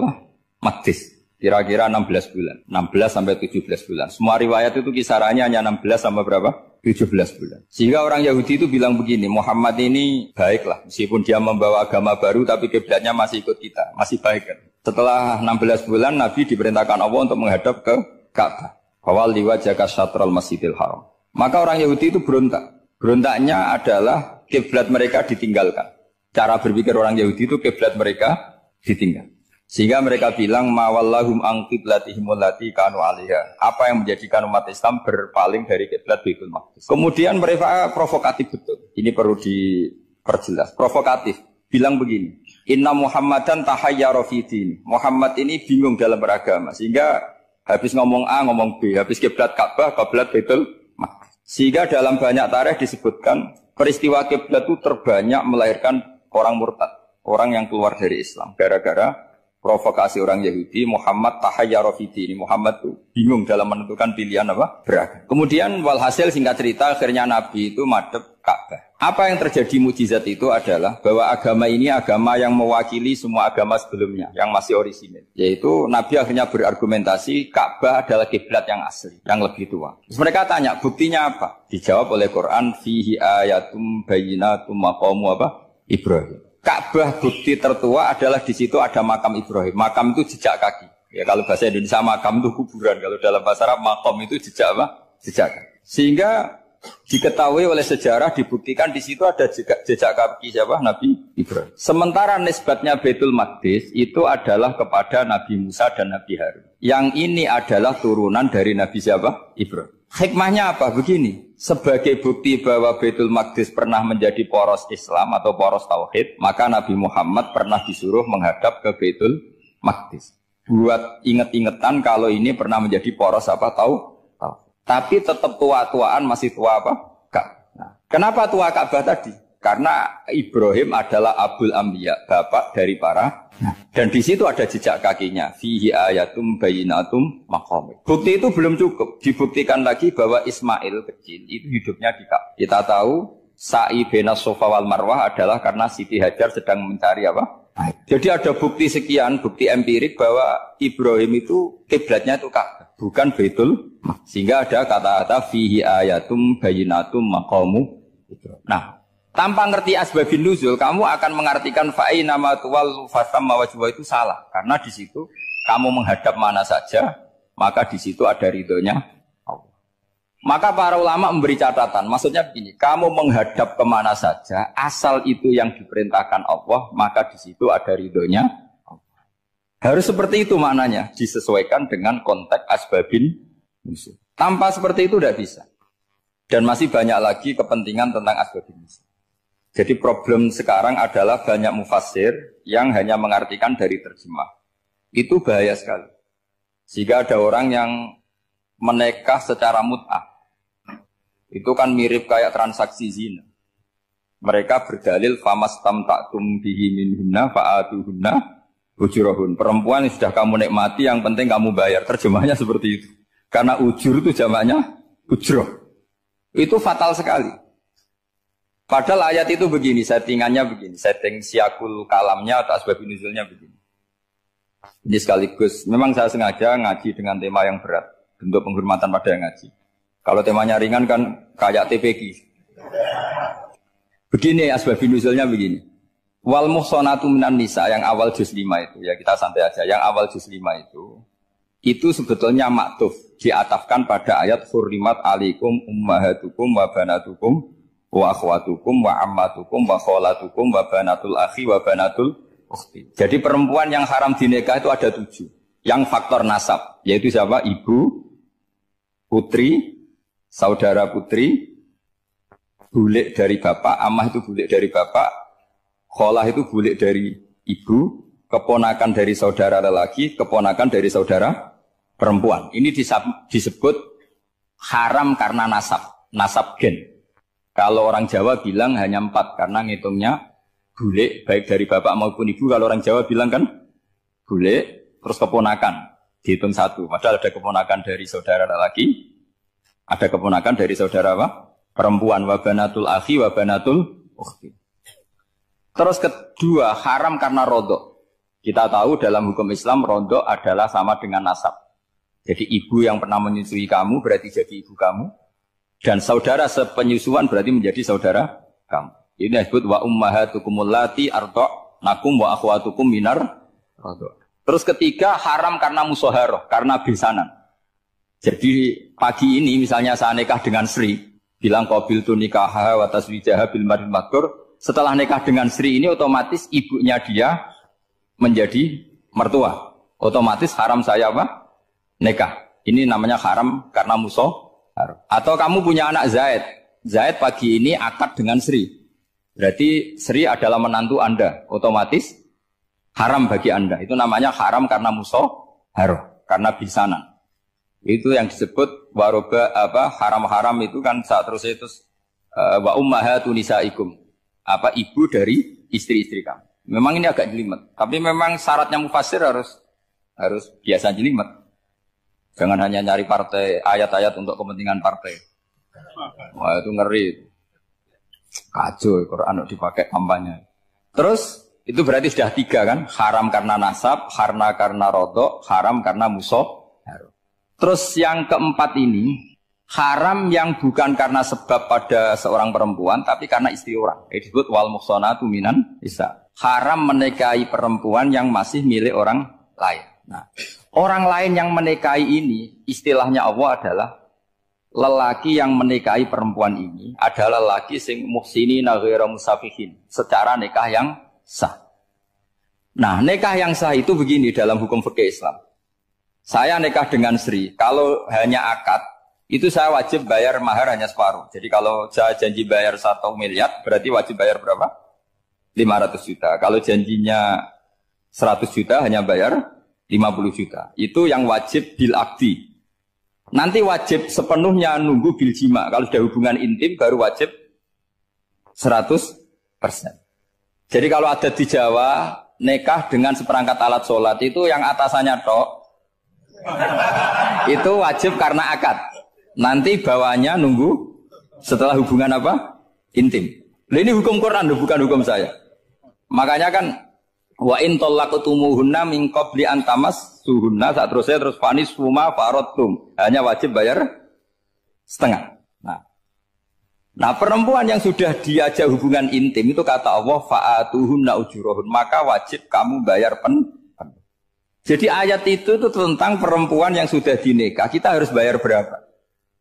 [SPEAKER 1] Maqdis. Kira-kira 16 bulan, 16 sampai 17 bulan. Semua riwayat itu kisarannya hanya 16 sampai berapa? 17 bulan. Sehingga orang Yahudi itu bilang begini, Muhammad ini baiklah, meskipun dia membawa agama baru, tapi kiblatnya masih ikut kita, masih baik kan. Setelah 16 bulan, Nabi diperintahkan Allah untuk menghadap ke Ka'bah. Fawal liwajhaka syatral masjidil haram. Maka orang Yahudi itu berontak. Berontaknya adalah kiblat mereka ditinggalkan. Cara berpikir orang Yahudi itu kiblat mereka ditinggal. Sehingga mereka bilang mawallahum an qiblatihim allati kanu 'alaiha. Apa yang menjadikan umat Islam berpaling dari kiblat Baitul Maqdis. Kemudian mereka provokatif betul. Ini perlu diperjelas. Provokatif. Bilang begini, "Inna Muhammadan tahayyara fi din." Muhammad ini bingung dalam beragama sehingga habis ngomong A ngomong B, habis kiblat Ka'bah, kiblat Baitul Maqdis. Sehingga dalam banyak tarikh disebutkan peristiwa kiblat itu terbanyak melahirkan orang murtad, orang yang keluar dari Islam gara-gara provokasi orang Yahudi. Muhammad tahayyara fi din. Muhammad itu bingung dalam menentukan pilihan apa? Beragama. Kemudian walhasil singkat cerita akhirnya Nabi itu madhep Ka'bah. Apa yang terjadi mukjizat itu adalah bahwa agama ini agama yang mewakili semua agama sebelumnya yang masih orisinil. Yaitu Nabi akhirnya berargumentasi Ka'bah adalah kiblat yang asli, yang lebih tua. Terus mereka tanya, buktinya apa? Dijawab oleh Quran, fihi ayatum bayyinatum maqamu apa? Ibrahim. Ka'bah bukti tertua adalah di situ ada makam Ibrahim. Makam itu jejak kaki. Ya kalau bahasa Indonesia makam itu kuburan. Kalau dalam bahasa Arab makam itu jejak apa? Jejak kaki. Sehingga diketahui oleh sejarah dibuktikan di situ ada jejak kaki siapa? Nabi Ibrahim. Sementara nisbatnya Baitul Maqdis itu adalah kepada Nabi Musa dan Nabi Harun. Yang ini adalah turunan dari Nabi siapa? Ibrahim. Hikmahnya apa? Begini, sebagai bukti bahwa Baitul Maqdis pernah menjadi poros Islam atau poros Tauhid, maka Nabi Muhammad pernah disuruh menghadap ke Baitul Maqdis. Buat inget-ingetan kalau ini pernah menjadi poros apa? Tahu? Tapi tetap tua-tuaan masih tua apa? Nah, kenapa tua Ka'bah tadi? Karena Ibrahim adalah Abul Anbiya, bapak dari para. Dan di situ ada jejak kakinya. Fihi ayatum bayyinatum maqam. Bukti itu belum cukup. Dibuktikan lagi bahwa Ismail kecil itu hidupnya di Ka'bah. Kita tahu sa'i bainas Safa wal Marwah adalah karena Siti Hajar sedang mencari apa? Jadi ada bukti sekian, bukti empirik bahwa Ibrahim itu kiblatnya itu Ka'bah, bukan Baitul. Sehingga ada kata-kata fihi ayatum bayyinatum maqamu. Nah, tanpa ngerti asbabun nuzul, kamu akan mengartikan fa'i nama tuwal fasamma wajwa itu salah. Karena di situ kamu menghadap mana saja, maka di situ ada ridhonya Allah. Maka para ulama memberi catatan, maksudnya begini, kamu menghadap kemana saja, asal itu yang diperintahkan Allah, maka di situ ada ridhonya Allah. Harus seperti itu maknanya, disesuaikan dengan konteks asbabun nuzul. Tanpa seperti itu tidak bisa. Dan masih banyak lagi kepentingan tentang asbabun nuzul. Jadi problem sekarang adalah banyak mufassir yang hanya mengartikan dari terjemah. Itu bahaya sekali. Jika ada orang yang menikah secara mut'ah, itu kan mirip kayak transaksi zina. Mereka berdalil famastamta'tum bihi minhunna fa'atuhunna ujurahun. Perempuan yang sudah kamu nikmati, yang penting kamu bayar. Terjemahnya seperti itu. Karena ujur itu jamaknya ujroh. Itu fatal sekali. Padahal ayat itu begini, settingannya begini, setting siakul kalamnya atau asbabun nuzulnya begini. Ini sekaligus, memang saya sengaja ngaji dengan tema yang berat, bentuk penghormatan pada yang ngaji. Kalau temanya ringan kan kayak TPQ. Begini asbabun nuzulnya begini. Wal muhsanatu minan nisa yang awal juz 5 itu, ya kita santai aja, yang awal juz 5 itu sebetulnya maktuf, diatafkan pada ayat hurrimat alaikum ummahatukum wa banatukum wa akhwatukum wa ammatukum wa kholatukum wa banatul akhi wa banatul ukhti. Jadi perempuan yang haram dinikah itu ada 7. Yang faktor nasab, yaitu siapa? Ibu, putri, saudara putri, bulik dari bapak, ammah itu bulik dari bapak, kholah itu bulik dari ibu, keponakan dari saudara lelaki, keponakan dari saudara perempuan. Ini disebut haram karena nasab gen. Kalau orang Jawa bilang hanya 4 karena ngitungnya bulik baik dari bapak maupun ibu. Kalau orang Jawa bilang kan bulik terus keponakan dihitung 1. Padahal ada keponakan dari saudara lelaki, ada keponakan dari saudara apa? Perempuan, wabanatul akhi wabanatul ukhti. Terus kedua haram karena rodok. Kita tahu dalam hukum Islam rodok adalah sama dengan nasab. Jadi ibu yang pernah menyusui kamu berarti jadi ibu kamu. Dan saudara sepenyusuan berarti menjadi saudara kamu. Ini disebut wa ummahatukumul lati arda'nakum wa akhwatukum minar rodok. Terus ketiga haram karena musoharoh, karena besanan. Jadi pagi ini misalnya saya nikah dengan Sri, bilang qabil tu nikaha wa taswijaha bil maril makur. Setelah nikah dengan Sri ini otomatis ibunya dia menjadi mertua. Otomatis haram saya apa? Nikah. Ini namanya haram karena musoh. Atau kamu punya anak Zaid. Zaid pagi ini akad dengan Sri. Berarti Sri adalah menantu Anda. Otomatis haram bagi Anda. Itu namanya haram karena musoh. Karena bisanan. Itu yang disebut waroba apa haram-haram itu kan saat terus itu wa ummahatu nisaikum. Apa ibu dari istri-istri kamu. Memang ini agak jelimet, tapi memang syaratnya mufassir harus biasa jelimet. Jangan hanya nyari partai ayat-ayat untuk kepentingan partai. Wah itu ngeri. Kacau Quran dipakai kampanye. Terus itu berarti sudah 3 kan? Haram karena nasab, karena rodok, haram karena musuh. Terus yang keempat ini, haram yang bukan karena sebab pada seorang perempuan, tapi karena istri orang. Ini disebut wal muhsanatu minan nisa. Haram menikahi perempuan yang masih milik orang lain. Nah, orang lain yang menikahi ini, istilahnya Allah adalah lelaki yang menikahi perempuan ini adalah lelaki sing muhsinina ghairu musafihin, secara nikah yang sah. Nah, nikah yang sah itu begini dalam hukum fikih Islam. Saya nikah dengan Sri, kalau hanya akad, itu saya wajib bayar mahar hanya separuh. Jadi kalau saya janji bayar 1 miliar, berarti wajib bayar berapa? 500 juta. Kalau janjinya 100 juta, hanya bayar 50 juta. Itu yang wajib bil akdi. Nanti wajib sepenuhnya nunggu bil jima. Kalau sudah hubungan intim, baru wajib 100%. Jadi kalau ada di Jawa, nikah dengan seperangkat alat sholat, itu yang atasannya tok, itu wajib karena akad. Nanti bawahnya nunggu setelah hubungan apa? Intim. Nah, ini hukum Quran, bukan hukum saya. Makanya kan wa in talaqtumuhunna min qabli an tamassuhunna, saat terus fanis suma faradtum. Hanya wajib bayar setengah. Nah, perempuan yang sudah diajak hubungan intim itu kata Allah fa'atuhunna ujurahun, maka wajib kamu bayar penuh. Jadi ayat itu tentang perempuan yang sudah dinikah, kita harus bayar berapa?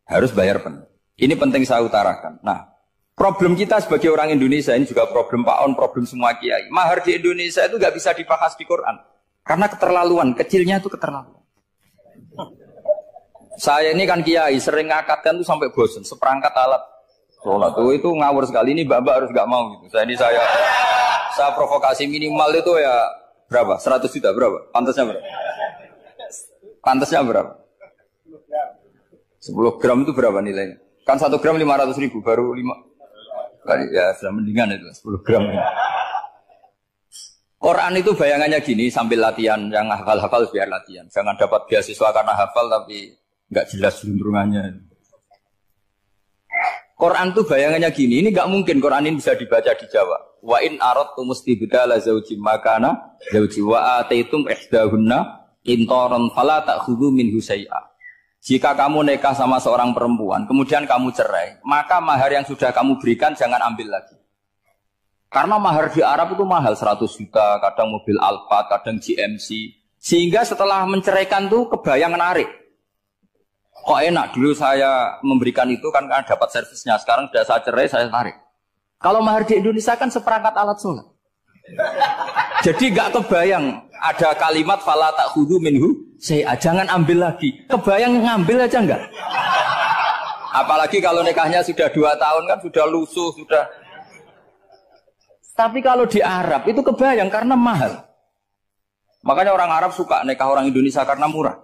[SPEAKER 1] Harus bayar penuh. Ini penting saya utarakan. Nah, problem kita sebagai orang Indonesia, ini juga problem Pak On, problem semua kiai. Mahar di Indonesia itu nggak bisa dibahas di Quran. Karena keterlaluan, kecilnya itu keterlaluan. Saya ini kan kiai, sering ngakatkan itu sampai bosan, seperangkat alat sholat itu ngawur sekali. Ini mbak harus nggak mau gitu. Saya provokasi minimal itu ya berapa? 100 juta berapa? Pantasnya berapa? Pantasnya berapa? 10 gram itu berapa nilainya? Kan 1 gram 500 ribu, baru 5. Ya sudah mendingan itu 10 gram. Quran itu bayangannya gini, sambil latihan, yang hafal-hafal biar latihan. Jangan dapat beasiswa karena hafal tapi nggak jelas juntrungannya. Quran itu bayangannya gini, ini nggak mungkin Quran ini bisa dibaca di Jawa. Wa in aradtum mustibdala zawjin makana zawji wa ataitum ihdahunna qintaran fala ta'khudhu minhu syai'a. Jika kamu nikah sama seorang perempuan, kemudian kamu cerai, maka mahar yang sudah kamu berikan jangan ambil lagi. Karena mahar di Arab itu mahal, 100 juta, kadang mobil Alphard, kadang GMC. Sehingga setelah menceraikan tuh kebayang menarik. Kok enak, dulu saya memberikan itu kan dapat servisnya, sekarang sudah saya cerai, saya tarik. Kalau mahar di Indonesia kan seperangkat alat sholat. Jadi gak kebayang ada kalimat fala ta'khudhu minhu syai'a, jangan ambil lagi. Kebayang ngambil aja enggak? Apalagi kalau nikahnya sudah 2 tahun kan sudah lusuh, sudah. Tapi kalau di Arab itu kebayang karena mahal. Makanya orang Arab suka nikah orang Indonesia karena murah.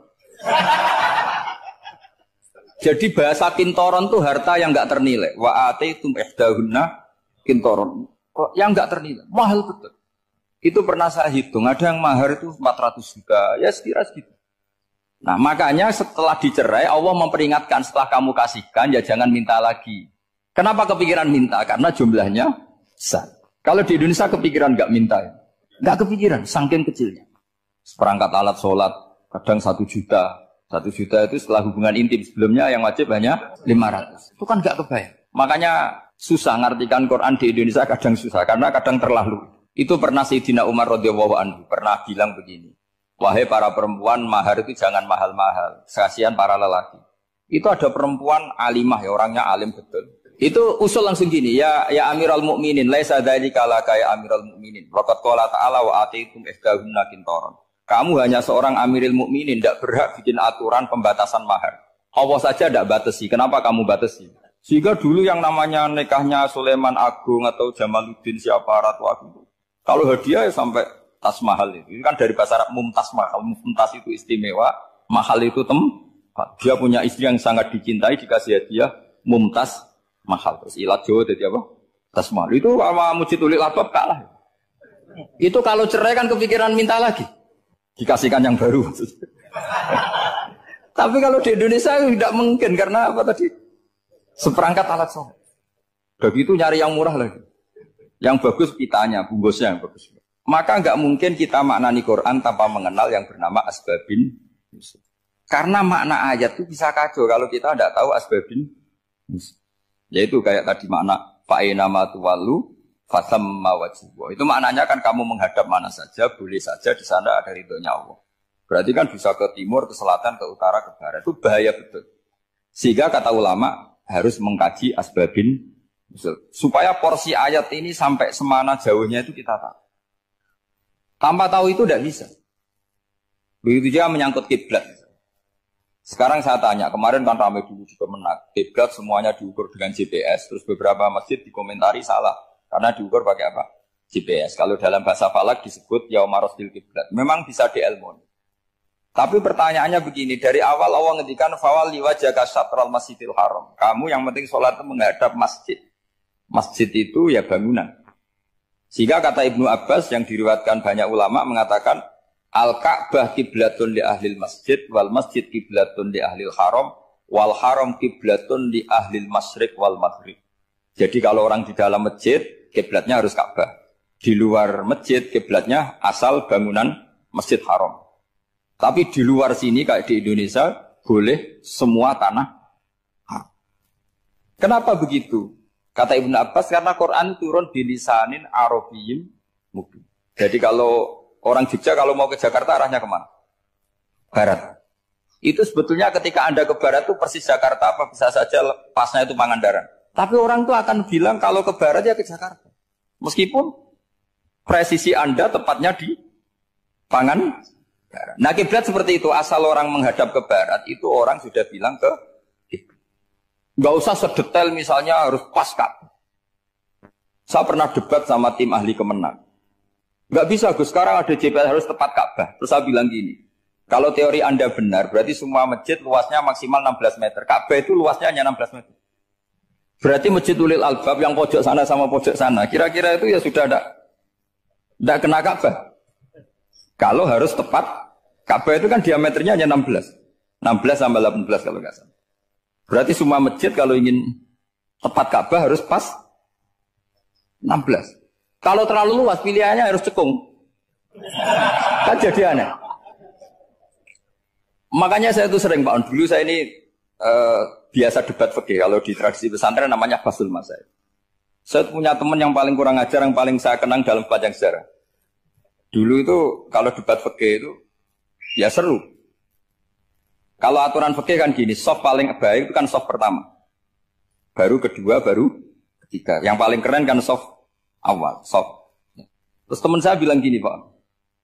[SPEAKER 1] Jadi bahasa kintoron itu harta yang enggak ternilai. Wa ataitum ihdahunna kintoron. Yang enggak ternilai, mahal betul. Itu pernah saya hitung, ada yang mahar itu 400 juta, ya sekira segitu. Nah makanya setelah dicerai, Allah memperingatkan setelah kamu kasihkan, ya jangan minta lagi. Kenapa kepikiran minta? Karena jumlahnya besar. Kalau di Indonesia kepikiran nggak minta, ya? Nggak kepikiran, saking kecilnya. Seperangkat alat sholat, kadang 1 juta. 1 juta itu setelah hubungan intim, sebelumnya yang wajib hanya 500. Itu kan nggak kebayang. Makanya susah ngartikan Quran di Indonesia, kadang susah, karena kadang terlalu. Itu pernah Sayyidina Umar radhiyallahu anhu pernah bilang begini, wahai para perempuan, mahar itu jangan mahal-mahal, kasihan para lelaki. Itu ada perempuan alimah, ya orangnya alim betul. Itu usul langsung gini, ya Amirul Mukminin, laisa dzalika laka ya Amirul Mukminin. Waqad qala ta'ala wa atiitum ihdahunna qintaran. Kamu hanya seorang Amirul Mukminin, tidak berhak bikin aturan pembatasan mahar. Allah saja tidak batasi, kenapa kamu batasi? Sehingga dulu yang namanya nikahnya Sulaiman Agung atau Jamaluddin siapa Ratu Agung, kalau hadiah ya sampai tas mahal itu. Ini kan dari bahasa Arab mumtaz mahal. Mumtaz itu istimewa, mahal itu tempat. Dia punya istri yang sangat dicintai, dikasih hadiah mumtaz mahal. Terus ilat Jawa jadi apa? Tas mahal. Itu sama Mujitulik Labab kalah. Itu kalau cerai kan kepikiran minta lagi. Dikasihkan yang baru. Tapi kalau di Indonesia tidak mungkin karena apa tadi? Seperangkat alat sholat. Begitu nyari yang murah lagi. Yang bagus pitanya, bungkusnya yang bagus. Maka nggak mungkin kita maknani Quran tanpa mengenal yang bernama asbabin. Karena makna ayat itu bisa kacau kalau kita tidak tahu asbabin. Yaitu kayak tadi makna fa'ina ma tuwallu fasamma wajhu. Itu maknanya kan kamu menghadap mana saja, boleh saja di sana ada ridhonya Allah. Berarti kan bisa ke timur, ke selatan, ke utara, ke barat. Itu bahaya betul. Sehingga kata ulama harus mengkaji asbabin supaya porsi ayat ini sampai semana jauhnya itu kita tahu. Tanpa tahu itu tidak bisa. Begitu juga menyangkut kiblat. Sekarang saya tanya, kemarin kan ramai dulu juga menak. Kiblat semuanya diukur dengan GPS. Terus beberapa masjid dikomentari salah. Karena diukur pakai apa? GPS. Kalau dalam bahasa falak disebut yaumarostil kiblat. Memang bisa diilmoni. Tapi pertanyaannya begini. Dari awal Allah ngendikan fawal liwajaka syatral masjidil haram. Kamu yang penting sholat itu menghadap masjid. Masjid itu ya bangunan. Sehingga kata Ibnu Abbas yang diriwayatkan banyak ulama mengatakan Al-Ka'bah kiblatun li ahlil masjid wal masjid kiblatun li ahlil haram wal haram kiblatun li ahlil masyriq wal maghrib. Jadi kalau orang di dalam masjid kiblatnya harus Ka'bah. Di luar masjid kiblatnya asal bangunan Masjid Haram. Tapi di luar sini kayak di Indonesia boleh semua tanah haram. Kenapa begitu? Kata Ibnu Abbas karena Quran turun di lisanin Arabiyyin mubin. Jadi kalau orang Jogja kalau mau ke Jakarta arahnya kemana? Barat. Itu sebetulnya ketika Anda ke barat itu persis Jakarta apa bisa saja pasnya itu Pangandaran. Tapi orang itu akan bilang kalau ke barat ya ke Jakarta. Meskipun presisi Anda tepatnya di Pangandaran. Nah kiblat seperti itu asal orang menghadap ke barat itu orang sudah bilang ke nggak usah sedetail misalnya harus pas Ka'bah. Saya pernah debat sama tim ahli Kemenang. Nggak bisa Gus, sekarang ada GPS harus tepat Ka'bah. Terus saya bilang gini, kalau teori Anda benar, berarti semua masjid luasnya maksimal 16 meter. Ka'bah itu luasnya hanya 16 meter. Berarti Masjid Ulil Albab yang pojok sana sama pojok sana, kira-kira itu ya sudah tidak kena Ka'bah. Kalau harus tepat, Ka'bah itu kan diameternya hanya 16. 16 sampai 18 kalau nggak salah. Berarti semua masjid kalau ingin tepat Ka'bah harus pas 16. Kalau terlalu luas pilihannya harus cekung. Kan jadi aneh. Makanya saya itu sering Pak, dulu saya ini biasa debat fikih. Kalau di tradisi pesantren namanya Basul Masail. Saya punya teman yang paling kurang ajar, yang paling saya kenang dalam panjang sejarah. Dulu itu kalau debat fikih itu ya seru. Kalau aturan fikih kan gini, soft paling baik itu kan soft pertama. Baru kedua, baru ketiga. Yang paling keren kan soft awal, soft. Terus teman saya bilang gini Pak,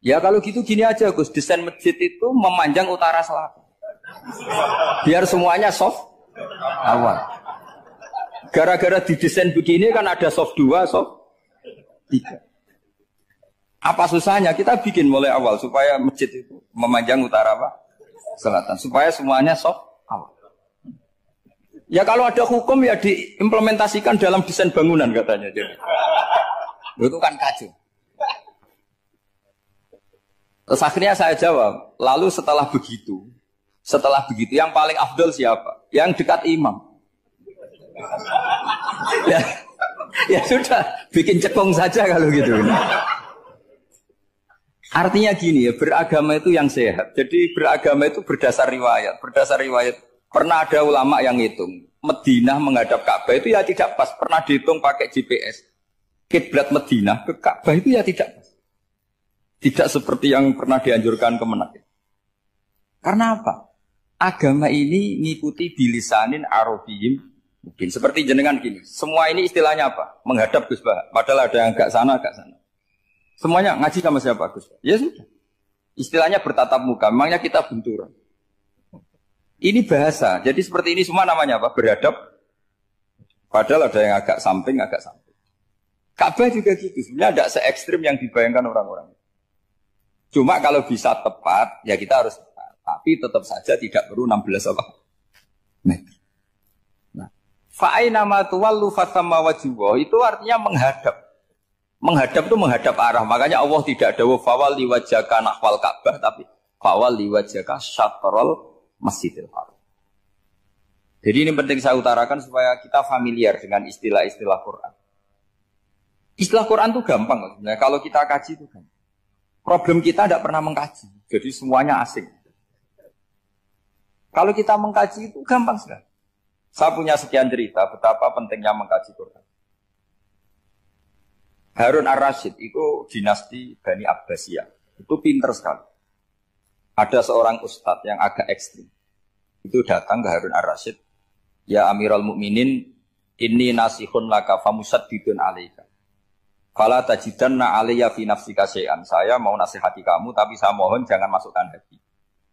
[SPEAKER 1] ya kalau gitu gini aja Gus, desain masjid itu memanjang utara selatan. Biar semuanya soft awal. Gara-gara didesain begini kan ada soft 2, soft 3. Apa susahnya? Kita bikin mulai awal supaya masjid itu memanjang utara apa? Selatan. Supaya semuanya soft awal. Ya kalau ada hukum ya diimplementasikan dalam desain bangunan katanya. Jadi. Itu kan kacau. Terus akhirnya saya jawab, lalu setelah begitu yang paling afdol siapa? Yang dekat imam. Ya sudah, bikin cekung saja kalau gitu. Artinya gini ya, beragama itu yang sehat. Jadi beragama itu berdasar riwayat. Berdasar riwayat, pernah ada ulama yang ngitung. Madinah menghadap Ka'bah itu ya tidak pas. Pernah dihitung pakai GPS. Kiblat Madinah ke Ka'bah itu ya tidak pas. Tidak seperti yang pernah dianjurkan Kemenak. Karena apa? Agama ini ngikuti bilisanin Arabiyyin mungkin. Seperti jenengan gini. Semua ini istilahnya apa? Menghadap Gus Bah. Padahal ada yang agak sana, agak sana. Semuanya ngaji sama siapa Gus? Ya sudah. Istilahnya bertatap muka. Memangnya kita benturan. Ini bahasa. Jadi seperti ini semua namanya apa? Berhadap. Padahal ada yang agak samping, agak samping. Ka'bah juga gitu. Sebenarnya tidak se-ekstrim yang dibayangkan orang-orang. Cuma kalau bisa tepat, ya kita harus tepat. Tapi tetap saja tidak perlu 16 apa? Meter. Nah, fa'aina ma tuwallu fatamma wajhuhu itu artinya menghadap. Menghadap itu menghadap arah. Makanya Allah tidak dawuh fawal liwajhaka nahwal Ka'bah, tapi fawal liwajhaka syatrul Masjidil Haram. Jadi ini penting saya utarakan supaya kita familiar dengan istilah-istilah Quran. Istilah Quran itu gampang sebenarnya. Kalau kita kaji itu kan. Problem kita tidak pernah mengkaji. Jadi semuanya asing. Kalau kita mengkaji itu gampang sekali. Saya punya sekian cerita betapa pentingnya mengkaji Quran. Harun ar-Rasyid itu dinasti Bani Abbasiyah. Itu pinter sekali. Ada seorang ustadz yang agak ekstrim. Itu datang ke Harun ar-Rasyid. Ya Amirul Mukminin, inni nasihun laka famusaddidun alaika. Fala tajidanna alayya fi nafsika syai'an. Saya mau nasihati kamu, tapi saya mohon jangan masukkan hati.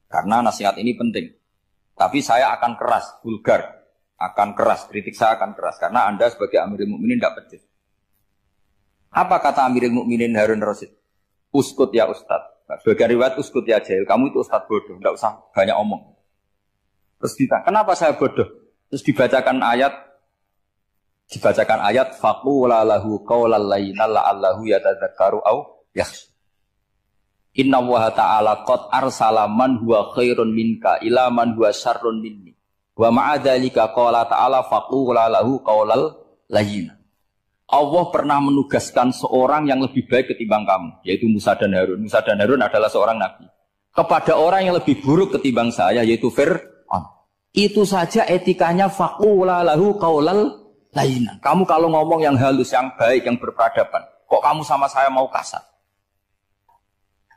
[SPEAKER 1] Karena nasihat ini penting. Tapi saya akan keras, vulgar. Akan keras, kritik saya akan keras. Karena Anda sebagai Amirul Mukminin tidak pedes. Apa kata Amirul Mukminin Harun ar-Rasyid? Uskut ya Ustadz. Sebagai riwayat uskut ya jahil. Kamu itu Ustadz bodoh, tidak usah banyak omong. Terus ditanya, kenapa saya bodoh? Terus dibacakan ayat faqula lahu qaulal layyina la'allahu yatadzakkaru aw yakhsha. Inna Allaha ta'ala qad arsala man huwa khairun minka ila man huwa syarrun minni. Wa ma'a dzalika qala ta'ala faqula lahu qaulal layyina. Allah pernah menugaskan seorang yang lebih baik ketimbang kamu, yaitu Musa dan Harun. Musa dan Harun adalah seorang nabi. Kepada orang yang lebih buruk ketimbang saya, yaitu Fir'aun. Itu saja etikanya faqula lahu qaulal layyina. Kamu kalau ngomong yang halus, yang baik, yang berperadaban, kok kamu sama saya mau kasar?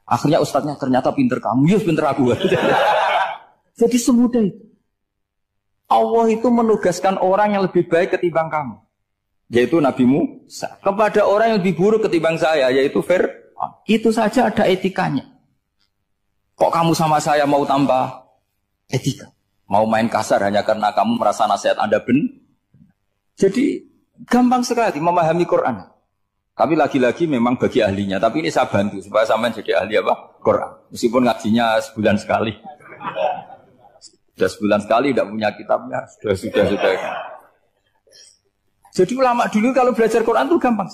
[SPEAKER 1] Akhirnya ustadznya ternyata pinter kamu, yes pinter aku. Jadi semudah itu. Allah itu menugaskan orang yang lebih baik ketimbang kamu, yaitu Nabi Musa. Kepada orang yang lebih buruk ketimbang saya, yaitu Fir'aun. Itu saja ada etikanya. Kok kamu sama saya mau tambah etika? Mau main kasar hanya karena kamu merasa nasihat Anda benar? Jadi gampang sekali memahami Quran. Tapi lagi-lagi memang bagi ahlinya. Tapi ini saya bantu supaya sampean jadi ahli apa? Quran. Meskipun ngajinya sebulan sekali. Sudah sebulan sekali tidak punya kitabnya. Sudah. Jadi ulama dulu kalau belajar Quran itu gampang.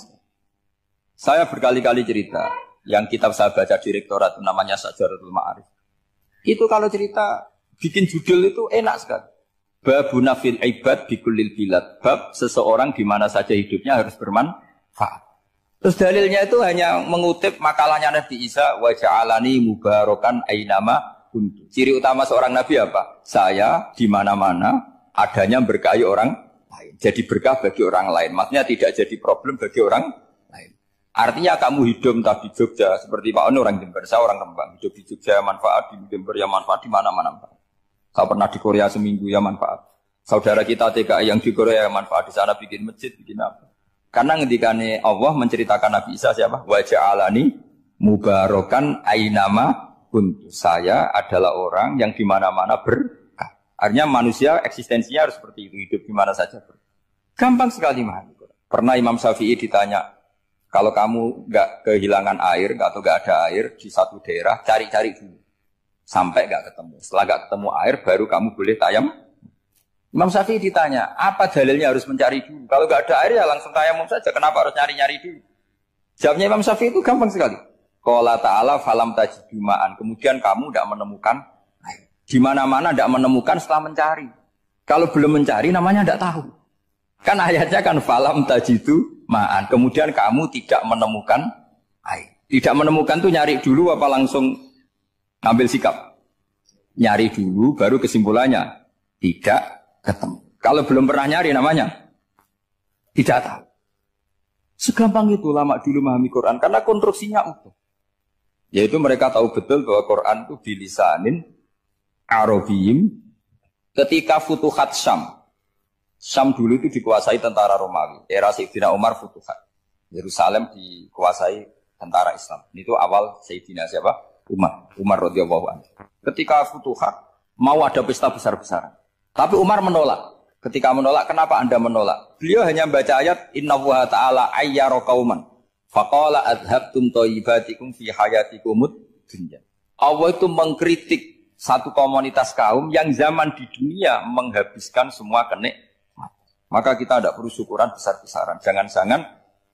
[SPEAKER 1] Saya berkali-kali cerita. Yang kitab saya baca di rektorat namanya Sajaratul Ma'arif. Itu kalau cerita bikin judul itu enak sekali. Babuna fil ibad bikulil bilad. Bab seseorang di mana saja hidupnya harus bermanfaat. Terus dalilnya itu hanya mengutip makalahnya Nabi Isa, wa ja'alani mubarakan ainama kuntu. Ciri utama seorang nabi apa? Saya di mana-mana adanya berkahi orang lain. Jadi berkah bagi orang lain. Maksudnya tidak jadi problem bagi orang lain. Artinya kamu hidup entah di Jogja seperti Pak Ono orang Jember, saya orang Rembang. Hidup di Jogja manfaat, di Jember ya manfaat, di mana-mana manfaat. Saya pernah di Korea seminggu ya manfaat. Saudara kita TKI yang di Korea ya manfaat. Di sana bikin masjid, bikin apa. Karena ngendikane Allah menceritakan Nabi Isa siapa? Wa ja'alani mubarakan ainama kuntu. Saya adalah orang yang di mana-mana berkah. Artinya manusia eksistensinya harus seperti itu. Hidup di mana saja berkah. Gampang sekali memahami. Pernah Imam Syafi'i ditanya, kalau kamu nggak kehilangan air atau nggak ada air di satu daerah, cari-cari dulu. Sampai nggak ketemu. Setelah nggak ketemu air, baru kamu boleh tayam. Imam Syafi'i ditanya, apa dalilnya harus mencari dulu? Kalau nggak ada air ya langsung tayamum saja. Kenapa harus nyari-nyari dulu? Jawabnya Imam Syafi'i itu gampang sekali. Qala ta'ala falam tajidu ma'an. Kemudian kamu tidak menemukan air. Di mana-mana tidak menemukan setelah mencari. Kalau belum mencari namanya tidak tahu. Kan ayatnya kan falam tajidu ma'an. Kemudian kamu tidak menemukan air. Tidak menemukan tuh nyari dulu apa langsung ambil sikap? Nyari dulu baru kesimpulannya tidak ketemu. Kalau belum pernah nyari namanya tidak tahu. Segampang itu lama dulu memahami Quran karena konstruksinya utuh. Yaitu mereka tahu betul bahwa Quran itu bilisanin Arabiyim. Ketika Futuhat Syam. Syam dulu itu dikuasai tentara Romawi. Era Sayyidina Umar Futuhat. Yerusalem dikuasai tentara Islam. Itu awal Sayyidina siapa? Umar radhiyallahu anhu. Ketika Futuhat mau ada pesta besar-besaran. Tapi Umar menolak. Ketika menolak, kenapa Anda menolak? Beliau hanya baca ayat Inna Allaha ta'ala ayyara qauman faqala adhabtum thayyibatikum fi hayatikumud dunya. Allah itu mengkritik satu komunitas kaum yang zaman di dunia menghabiskan semua kenikmatan. Maka kita tidak perlu syukuran besar-besaran. Jangan-jangan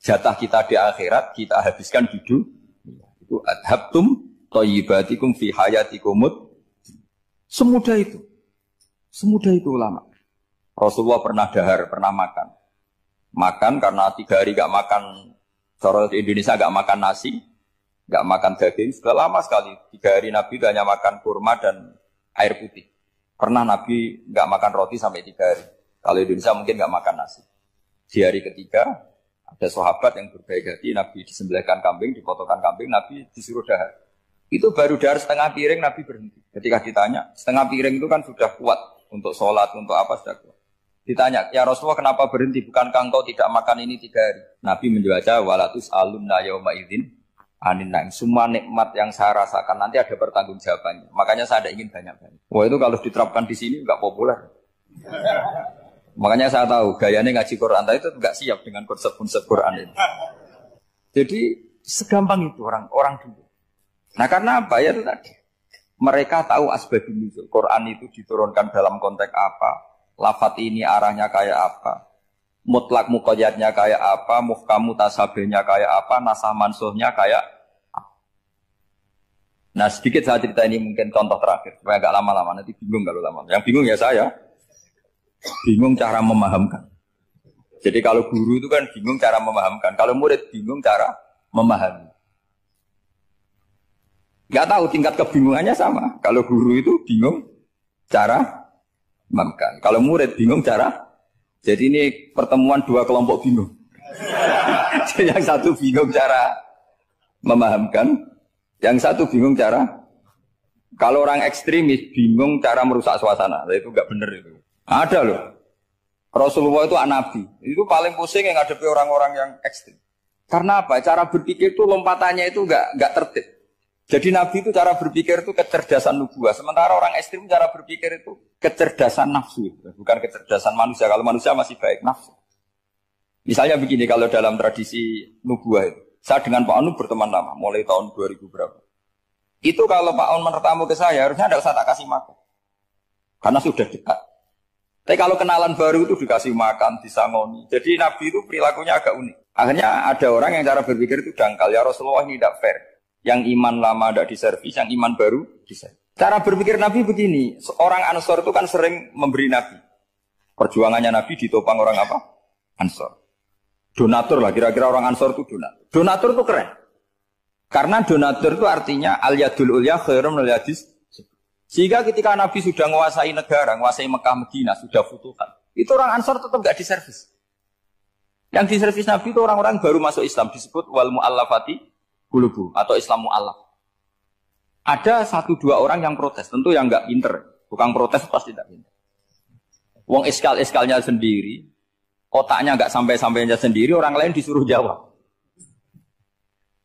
[SPEAKER 1] jatah kita di akhirat kita habiskan di dunia. Itu adhabtum thayyibatikum fi hayatikumud. Semudah itu. Semudah itu ulama. Rasulullah pernah dahar, pernah makan. Makan karena 3 hari gak makan, cara di Indonesia gak makan nasi, gak makan daging, sudah lama sekali. 3 hari Nabi hanya makan kurma dan air putih. Pernah Nabi gak makan roti sampai 3 hari. Kalau Indonesia mungkin gak makan nasi. Di hari ketiga, ada sahabat yang berbaik hati, Nabi disembelihkan kambing, dipotongkan kambing, Nabi disuruh dahar. Itu baru dahar setengah piring, Nabi berhenti. Ketika ditanya, setengah piring itu kan sudah kuat untuk sholat, untuk apa sudah kuat. Ditanya, ya Rasulullah kenapa berhenti? Bukankah engkau tidak makan ini 3 hari? Nabi menjawab, walatus alunna yauma idzin anin naim. Semua nikmat yang saya rasakan nanti ada pertanggungjawabannya. Makanya saya tidak ingin banyak-banyak. Wah itu kalau diterapkan di sini nggak populer. Makanya saya tahu gayanya ngaji Quran itu nggak siap dengan konsep-konsep Quran ini. Jadi segampang itu orang dulu. Nah karena apa ya itu tadi? Mereka tahu asbabun nuzul. Quran itu diturunkan dalam konteks apa? Lafat ini arahnya kayak apa? Mutlak muqayyadnya kayak apa? Muhkam mutasabihnya kayak apa? Nasah mansuhnya kayak apa? Nah sedikit saya cerita ini mungkin contoh terakhir supaya agak lama-lama nanti bingung kalau lama. Yang bingung ya saya. Bingung cara memahamkan. Jadi kalau guru itu kan bingung cara memahamkan. Kalau murid bingung cara memahami. Gak tahu tingkat kebingungannya sama. Kalau guru itu bingung cara memahamkan. Kalau murid bingung cara. Jadi ini pertemuan 2 kelompok bingung. Yang satu bingung cara memahamkan. Yang satu bingung cara. Kalau orang ekstremis bingung cara merusak suasana. Itu gak benar itu. Ada loh. Rasulullah itu nabi. Itu paling pusing yang ngadepi orang-orang yang ekstrem. Karena apa? Cara berpikir itu lompatannya itu enggak tertib. Jadi nabi itu cara berpikir itu kecerdasan nubuah. Sementara orang ekstrem cara berpikir itu kecerdasan nafsu. Bukan kecerdasan manusia. Kalau manusia masih baik nafsu. Misalnya begini kalau dalam tradisi nubuah itu. Saya dengan Pak Anu berteman lama. Mulai tahun 2000 berapa. Itu kalau Pak Anu bertamu ke saya harusnya tidak usah tak kasih makan. Karena sudah dekat. Tapi kalau kenalan baru itu dikasih makan, disangoni. Jadi Nabi itu perilakunya agak unik. Akhirnya ada orang yang cara berpikir itu dangkal. Ya Rasulullah ini tidak fair. Yang iman lama tidak diservis, yang iman baru diservis. Cara berpikir Nabi begini. Orang Ansor itu kan sering memberi Nabi. Perjuangannya Nabi ditopang orang apa? Ansor. Donatur lah, kira-kira orang Ansor itu donatur. Donatur itu keren. Karena donatur itu artinya al-yadul ulya khairum al-yadis. Sehingga ketika Nabi sudah menguasai negara, menguasai Mekah, Medina, sudah futuhat. Itu orang Ansor tetap tidak diservis. Yang diservis Nabi itu orang-orang baru masuk Islam. Disebut wal mu'allafati qulubu atau Islam mu'allaf. Ada 1-2 orang yang protes. Tentu yang enggak pinter. Bukan protes pasti tidak pinter. Wong iskal-iskalnya sendiri. Otaknya enggak sampai-sampainya sendiri. Orang lain disuruh jawab.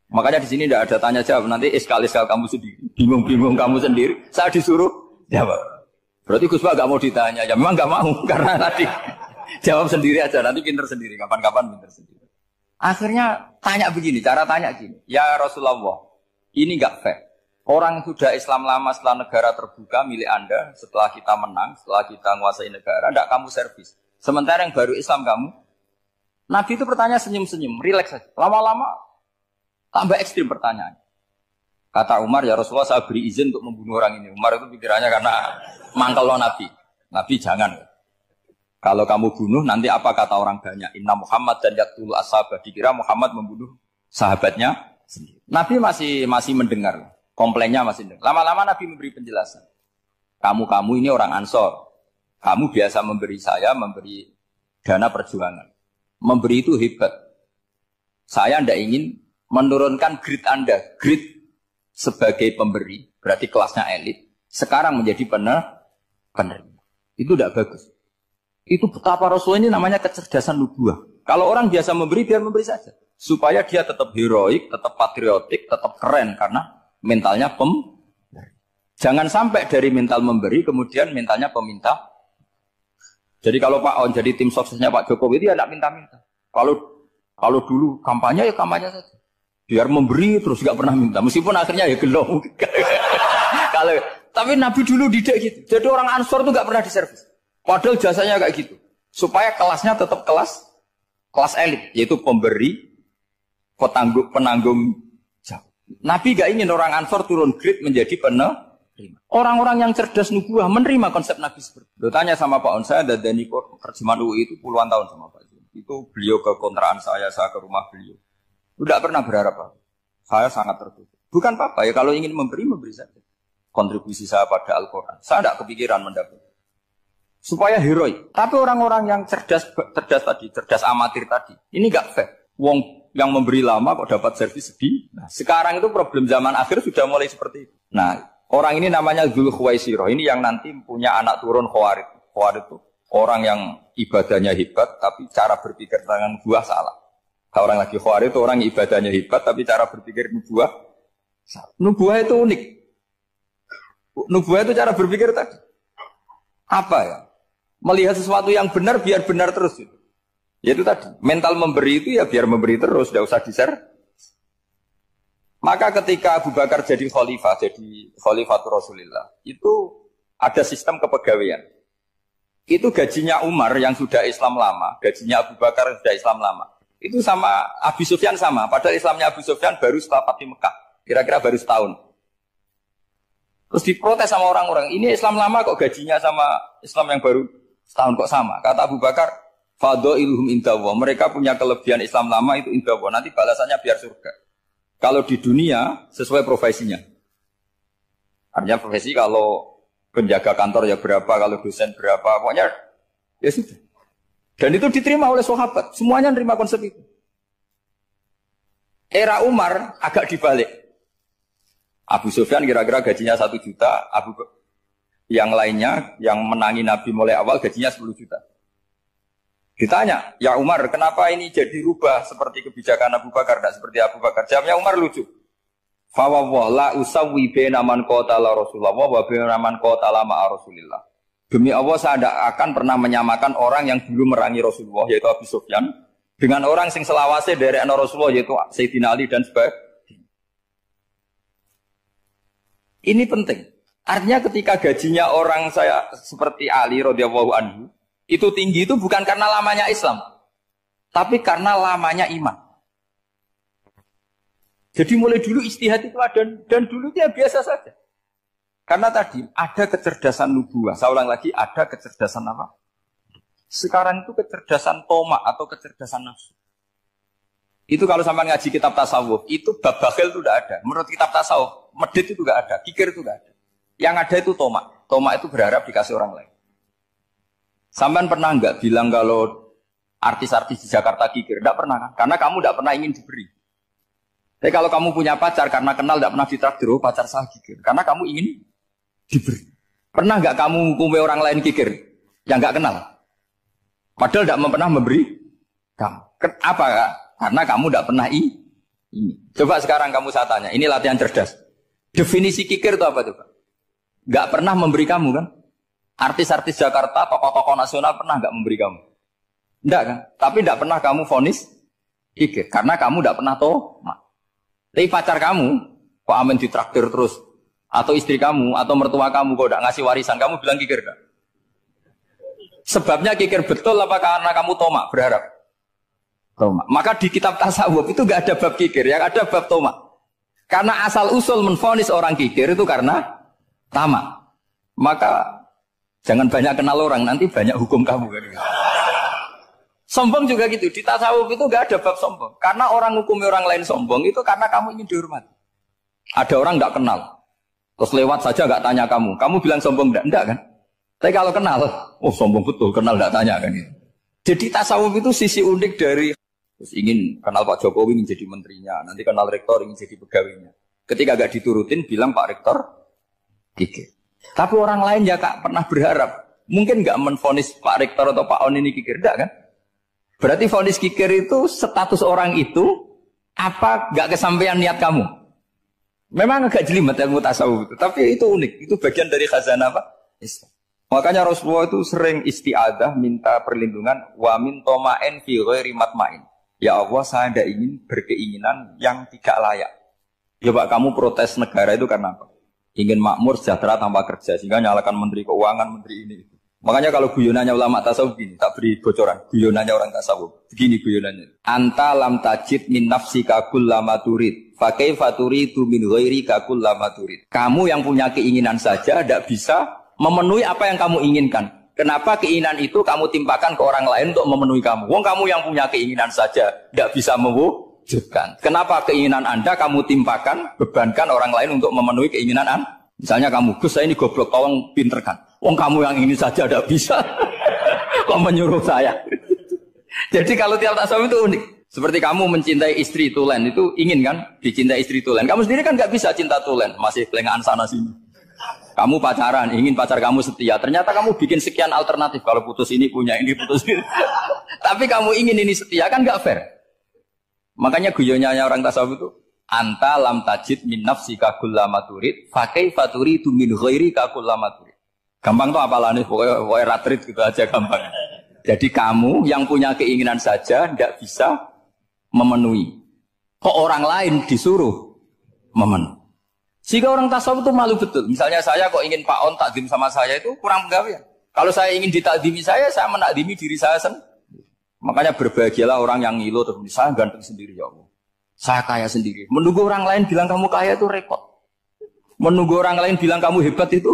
[SPEAKER 1] Makanya di sini tidak ada tanya jawab. Nanti iskal-iskal kamu sendiri. Bingung-bingung kamu sendiri. Saya disuruh jawab. Berarti Gus Pak enggak mau ditanya. Ya memang enggak mau. Karena tadi jawab sendiri aja. Nanti pinter sendiri. Kapan-kapan pinter sendiri. Akhirnya tanya begini. Cara tanya gini. Ya Rasulullah. Ini enggak fair. Orang sudah Islam lama setelah negara terbuka milik Anda. Setelah kita menang. Setelah kita menguasai negara. Enggak kamu servis. Sementara yang baru Islam kamu. Nabi itu bertanya senyum-senyum. Relax saja. Lama-lama. Tambah ekstrim pertanyaan. Kata Umar, ya Rasulullah saya beri izin untuk membunuh orang ini. Umar itu pikirannya karena mangkel Nabi. Nabi jangan. Kalau kamu bunuh, nanti apa kata orang banyak? Inna Muhammad dan yatul ashabah. Dikira Muhammad membunuh sahabatnya sendiri. Nabi masih mendengar. Komplainnya masih mendengar. Lama-lama Nabi memberi penjelasan. Kamu ini orang Ansor. Kamu biasa memberi saya, memberi dana perjuangan. Memberi itu hebat. Saya tidak ingin menurunkan grade Anda, grade sebagai pemberi, berarti kelasnya elit, sekarang menjadi penerima. Itu tidak bagus. Itu betapa Rasul ini namanya kecerdasan nubuah. Kalau orang biasa memberi, biar memberi saja. Supaya dia tetap heroik, tetap patriotik, tetap keren, karena mentalnya pemberi. Jangan sampai dari mental memberi, kemudian mentalnya peminta. Jadi kalau Pak On jadi tim suksesnya Pak Jokowi, dia tidak minta-minta. Kalau dulu kampanye, ya kampanye saja. Biar memberi terus gak pernah minta. Meskipun akhirnya ya gelong. Tapi Nabi dulu tidak gitu. Jadi orang Ansor itu gak pernah diservis. Padahal jasanya kayak gitu. Supaya kelasnya tetap kelas elit. Yaitu pemberi, penanggung jawab. Nabi gak ingin orang Ansor turun grade menjadi Orang-orang yang cerdas nubuah menerima konsep Nabi seperti itu. Lo tanya sama Pak On, saya ada Daniko terjemahan UI itu puluhan tahun sama Pak. Itu beliau ke kontrakan saya ke rumah beliau. Tidak pernah berharap apa. Saya sangat tertutup. Bukan apa-apa ya, kalau ingin memberi saja. Kontribusi saya pada Al-Quran. Saya tidak kepikiran mendapat. Supaya heroik. Tapi orang-orang yang cerdas amatir tadi, ini nggak fair. Wong yang memberi lama kok dapat servis sedih. Nah, sekarang itu problem zaman akhir sudah mulai seperti itu. Nah, orang ini namanya Dzul Khuwaisirah. Ini yang nanti punya anak turun Khawarij. Khawarij itu orang yang ibadahnya hebat, tapi cara berpikir tentang nubuah salah. Kalau orang lagi Khawarij itu orang ibadahnya hebat, tapi cara berpikir nubuah salah. Nubuah itu unik. Nubuah itu cara berpikir tadi. Apa ya? Melihat sesuatu yang benar biar benar terus. Yaitu tadi, mental memberi itu ya biar memberi terus, tidak usah di-share. Maka ketika Abu Bakar jadi Khalifatul Rasulullah, itu ada sistem kepegawaian. Itu gajinya Umar yang sudah Islam lama, gajinya Abu Bakar yang sudah Islam lama. Itu sama Abu Sufyan sama, padahal Islamnya Abu Sufyan baru setelah Fatih Mekah, kira-kira baru setahun. Terus diprotes sama orang-orang, ini Islam lama kok gajinya sama Islam yang baru setahun kok sama. Kata Abu Bakar, Fadha'iluhum indallah. Mereka punya kelebihan Islam lama itu indallah. Nanti balasannya biar surga. Kalau di dunia sesuai profesinya. Artinya profesi kalau penjaga kantor ya berapa, kalau dosen berapa, pokoknya ya sudah. Dan itu diterima oleh sahabat. Semuanya nerima konsep itu. Era Umar agak dibalik. Abu Sufyan kira-kira gajinya 1 juta, yang lainnya yang menangi Nabi mulai awal gajinya 10 juta. Ditanya, ya Umar, kenapa ini jadi rubah seperti kebijakan Abu Bakar, tidak seperti Abu Bakar? Jawabnya Umar lucu. Fawwah la usawwi baina man qatala Rasulullah wa baina man qatala ma'a Rasulillah. Demi Allah saya tidak akan pernah menyamakan orang yang dulu merangi Rasulullah yaitu Abu Sufyan dengan orang sing selawase dari Rasulullah yaitu Sayyidina Ali dan sebagainya. Ini penting. Artinya ketika gajinya orang saya seperti Ali radhiyallahu anhu itu tinggi itu bukan karena lamanya Islam, tapi karena lamanya iman. Jadi mulai dulu ijtihad itu ada dan dulu dia biasa saja. Karena tadi ada kecerdasan nubuah. Saya ulang lagi, ada kecerdasan apa? Sekarang itu kecerdasan tomak atau kecerdasan nafsu. Itu kalau sampai ngaji kitab tasawuf, itu bab bakhil itu tidak ada. Menurut kitab tasawuf, medit itu tidak ada, kikir itu tidak ada. Yang ada itu tomak. Tomak itu berharap dikasih orang lain. Sampai pernah enggak bilang kalau artis-artis di Jakarta kikir? Tidak pernah kan? Karena kamu tidak pernah ingin diberi. Tapi kalau kamu punya pacar karena kenal tidak pernah ditraktir, oh pacar saya kikir. Karena kamu ingin diberi. Pernah enggak kamu hukumi orang lain kikir yang enggak kenal? Padahal tidak pernah memberi kamu. Apa kak? Karena kamu tidak pernah ini. Coba sekarang kamu saya tanya, ini latihan cerdas. Definisi kikir itu apa coba? Enggak pernah memberi kamu kan? Artis-artis Jakarta, tokoh-tokoh nasional pernah enggak memberi kamu? Enggak kan? Tapi enggak pernah kamu vonis kikir. Karena kamu enggak pernah tahu. Tapi pacar kamu, kok amin ditraktir terus. Atau istri kamu, atau mertua kamu, kok enggak ngasih warisan, kamu bilang kikir enggak? Sebabnya kikir betul apa karena kamu tomak, berharap? Tomak. Maka di kitab tasawuf itu enggak ada bab kikir, yang ada bab tomak. Karena asal usul menvonis orang kikir itu karena tamak. Maka jangan banyak kenal orang, nanti banyak hukum kamu. Sombong juga gitu. Di tasawuf itu enggak ada bab sombong. Karena orang hukumi orang lain sombong itu karena kamu ingin dihormati. Ada orang enggak kenal. Terus lewat saja enggak tanya kamu. Kamu bilang sombong enggak? Enggak kan? Tapi kalau kenal, oh sombong betul, kenal enggak tanya kan gitu. Jadi tasawuf itu sisi unik dari terus ingin kenal Pak Jokowi ingin jadi menterinya, nanti kenal rektor ingin jadi pegawainya. Ketika enggak diturutin bilang Pak Rektor kikir. Tapi orang lain ya kak pernah berharap mungkin enggak menvonis Pak Rektor atau Pak On ini kikir, enggak kan? Berarti vonis kikir itu status orang itu apa enggak kesampaian niat kamu? Memang agak jelimet ilmu tasawuf itu, tapi itu unik, itu bagian dari khazanah apa? Islam. Makanya Rasulullah itu sering isti'adah minta perlindungan wa min toma'in fi ghairi matma'in. Ya Allah, saya tidak ingin berkeinginan yang tidak layak. Ya Pak, kamu protes negara itu karena apa? Ingin makmur sejahtera tanpa kerja, sehingga nyalakan menteri keuangan, menteri ini. Makanya kalau guyonannya ulama tasawuf begini, tak beri bocoran. Guyonannya orang tasawuf. Begini guyonannya. Anta lam tajid min nafsika kullama turid. Fa kaifa turidu min ghairika kullama turid. Kamu yang punya keinginan saja tidak bisa memenuhi apa yang kamu inginkan. Kenapa keinginan itu kamu timpakan ke orang lain untuk memenuhi kamu? Wong kamu yang punya keinginan saja tidak bisa mewujudkan. Kenapa keinginan Anda kamu timpakan, bebankan orang lain untuk memenuhi keinginan Anda? Misalnya kamu, Gus saya ini goblok, tolong pinterkan. Wong kamu yang ini saja tidak bisa. Kok menyuruh saya? Jadi kalau tiap tasawuf itu unik. Seperti kamu mencintai istri tulen, itu ingin kan dicintai istri tulen. Kamu sendiri kan nggak bisa cinta tulen, masih pelengahan sana sini. Kamu pacaran, ingin pacar kamu setia. Ternyata kamu bikin sekian alternatif. Kalau putus ini punya ini, putus ini. Tapi kamu ingin ini setia, kan nggak fair. Makanya guyonnya orang tasawuf itu, anta lam tajid min nafsika kullama turid, fa kaifa turidu min ghairika kullama turid. Gampang tuh apalane, pokoknya ratrit gitu aja gampang. Jadi kamu yang punya keinginan saja tidak bisa memenuhi. Kok orang lain disuruh memenuhi. Sehingga orang tasawuf itu malu betul. Misalnya saya kok ingin Pak On takdim sama saya itu kurang penggawean. Kalau saya ingin ditakdimi saya menakdimi diri saya sendiri. Makanya berbahagialah orang yang ngilu terus saya ganteng sendiri ya Allah. Saya kaya sendiri. Menunggu orang lain bilang kamu kaya itu repot. Menunggu orang lain bilang kamu hebat itu,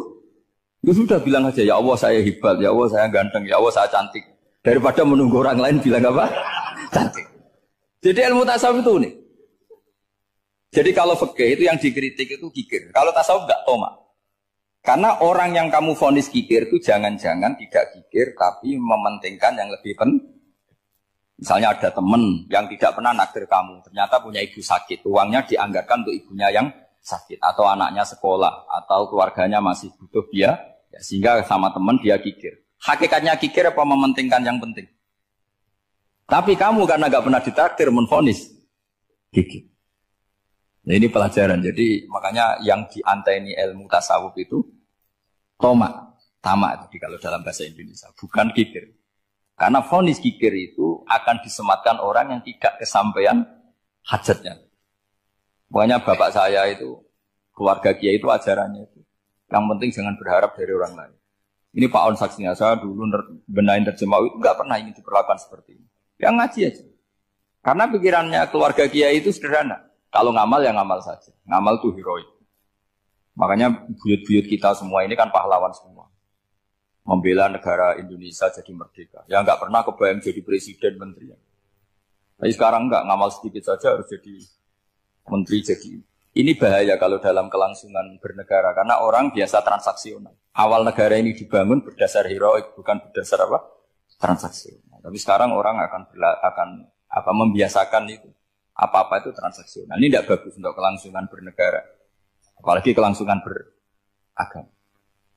[SPEAKER 1] ya sudah bilang aja ya Allah saya hebat, ya Allah saya ganteng, ya Allah saya cantik. Daripada menunggu orang lain bilang apa? Cantik. Jadi ilmu tasawuf itu unik. Jadi kalau fikih itu yang dikritik itu kikir. Kalau tasawuf enggak tomak. Karena orang yang kamu vonis kikir itu jangan-jangan tidak kikir tapi mementingkan yang lebih penting. Misalnya ada teman yang tidak pernah nakdir kamu, ternyata punya ibu sakit, uangnya dianggarkan untuk ibunya yang sakit, atau anaknya sekolah, atau keluarganya masih butuh dia, ya, sehingga sama teman dia kikir. Hakikatnya kikir apa mementingkan yang penting? Tapi kamu karena gak pernah ditakdir menvonis kikir. Nah ini pelajaran, jadi makanya yang dianteni ilmu tasawuf itu tomak, tamak itu kalau dalam bahasa Indonesia, bukan kikir. Karena vonis kikir itu akan disematkan orang yang tidak kesampaian hajatnya. Pokoknya bapak saya itu, keluarga kiai itu ajarannya itu. Yang penting jangan berharap dari orang lain. Ini Pak On saksinya, saya dulu benahin terjemah itu nggak pernah ingin diperlakukan seperti ini. Yang ngaji aja. Karena pikirannya keluarga kiai itu sederhana. Kalau ngamal ya ngamal saja. Ngamal itu heroik. Makanya buyut-buyut kita semua ini kan pahlawan semua. Membela negara Indonesia jadi merdeka. Ya nggak pernah kebayang jadi presiden, menteri. Tapi sekarang nggak, ngamal sedikit saja harus jadi menteri. Jadi ini bahaya kalau dalam kelangsungan bernegara karena orang biasa transaksional. Awal negara ini dibangun berdasar heroik, bukan berdasar apa? Transaksional. Tapi sekarang orang akan membiasakan itu. Apa-apa itu transaksional. Ini tidak bagus untuk kelangsungan bernegara. Apalagi kelangsungan beragama.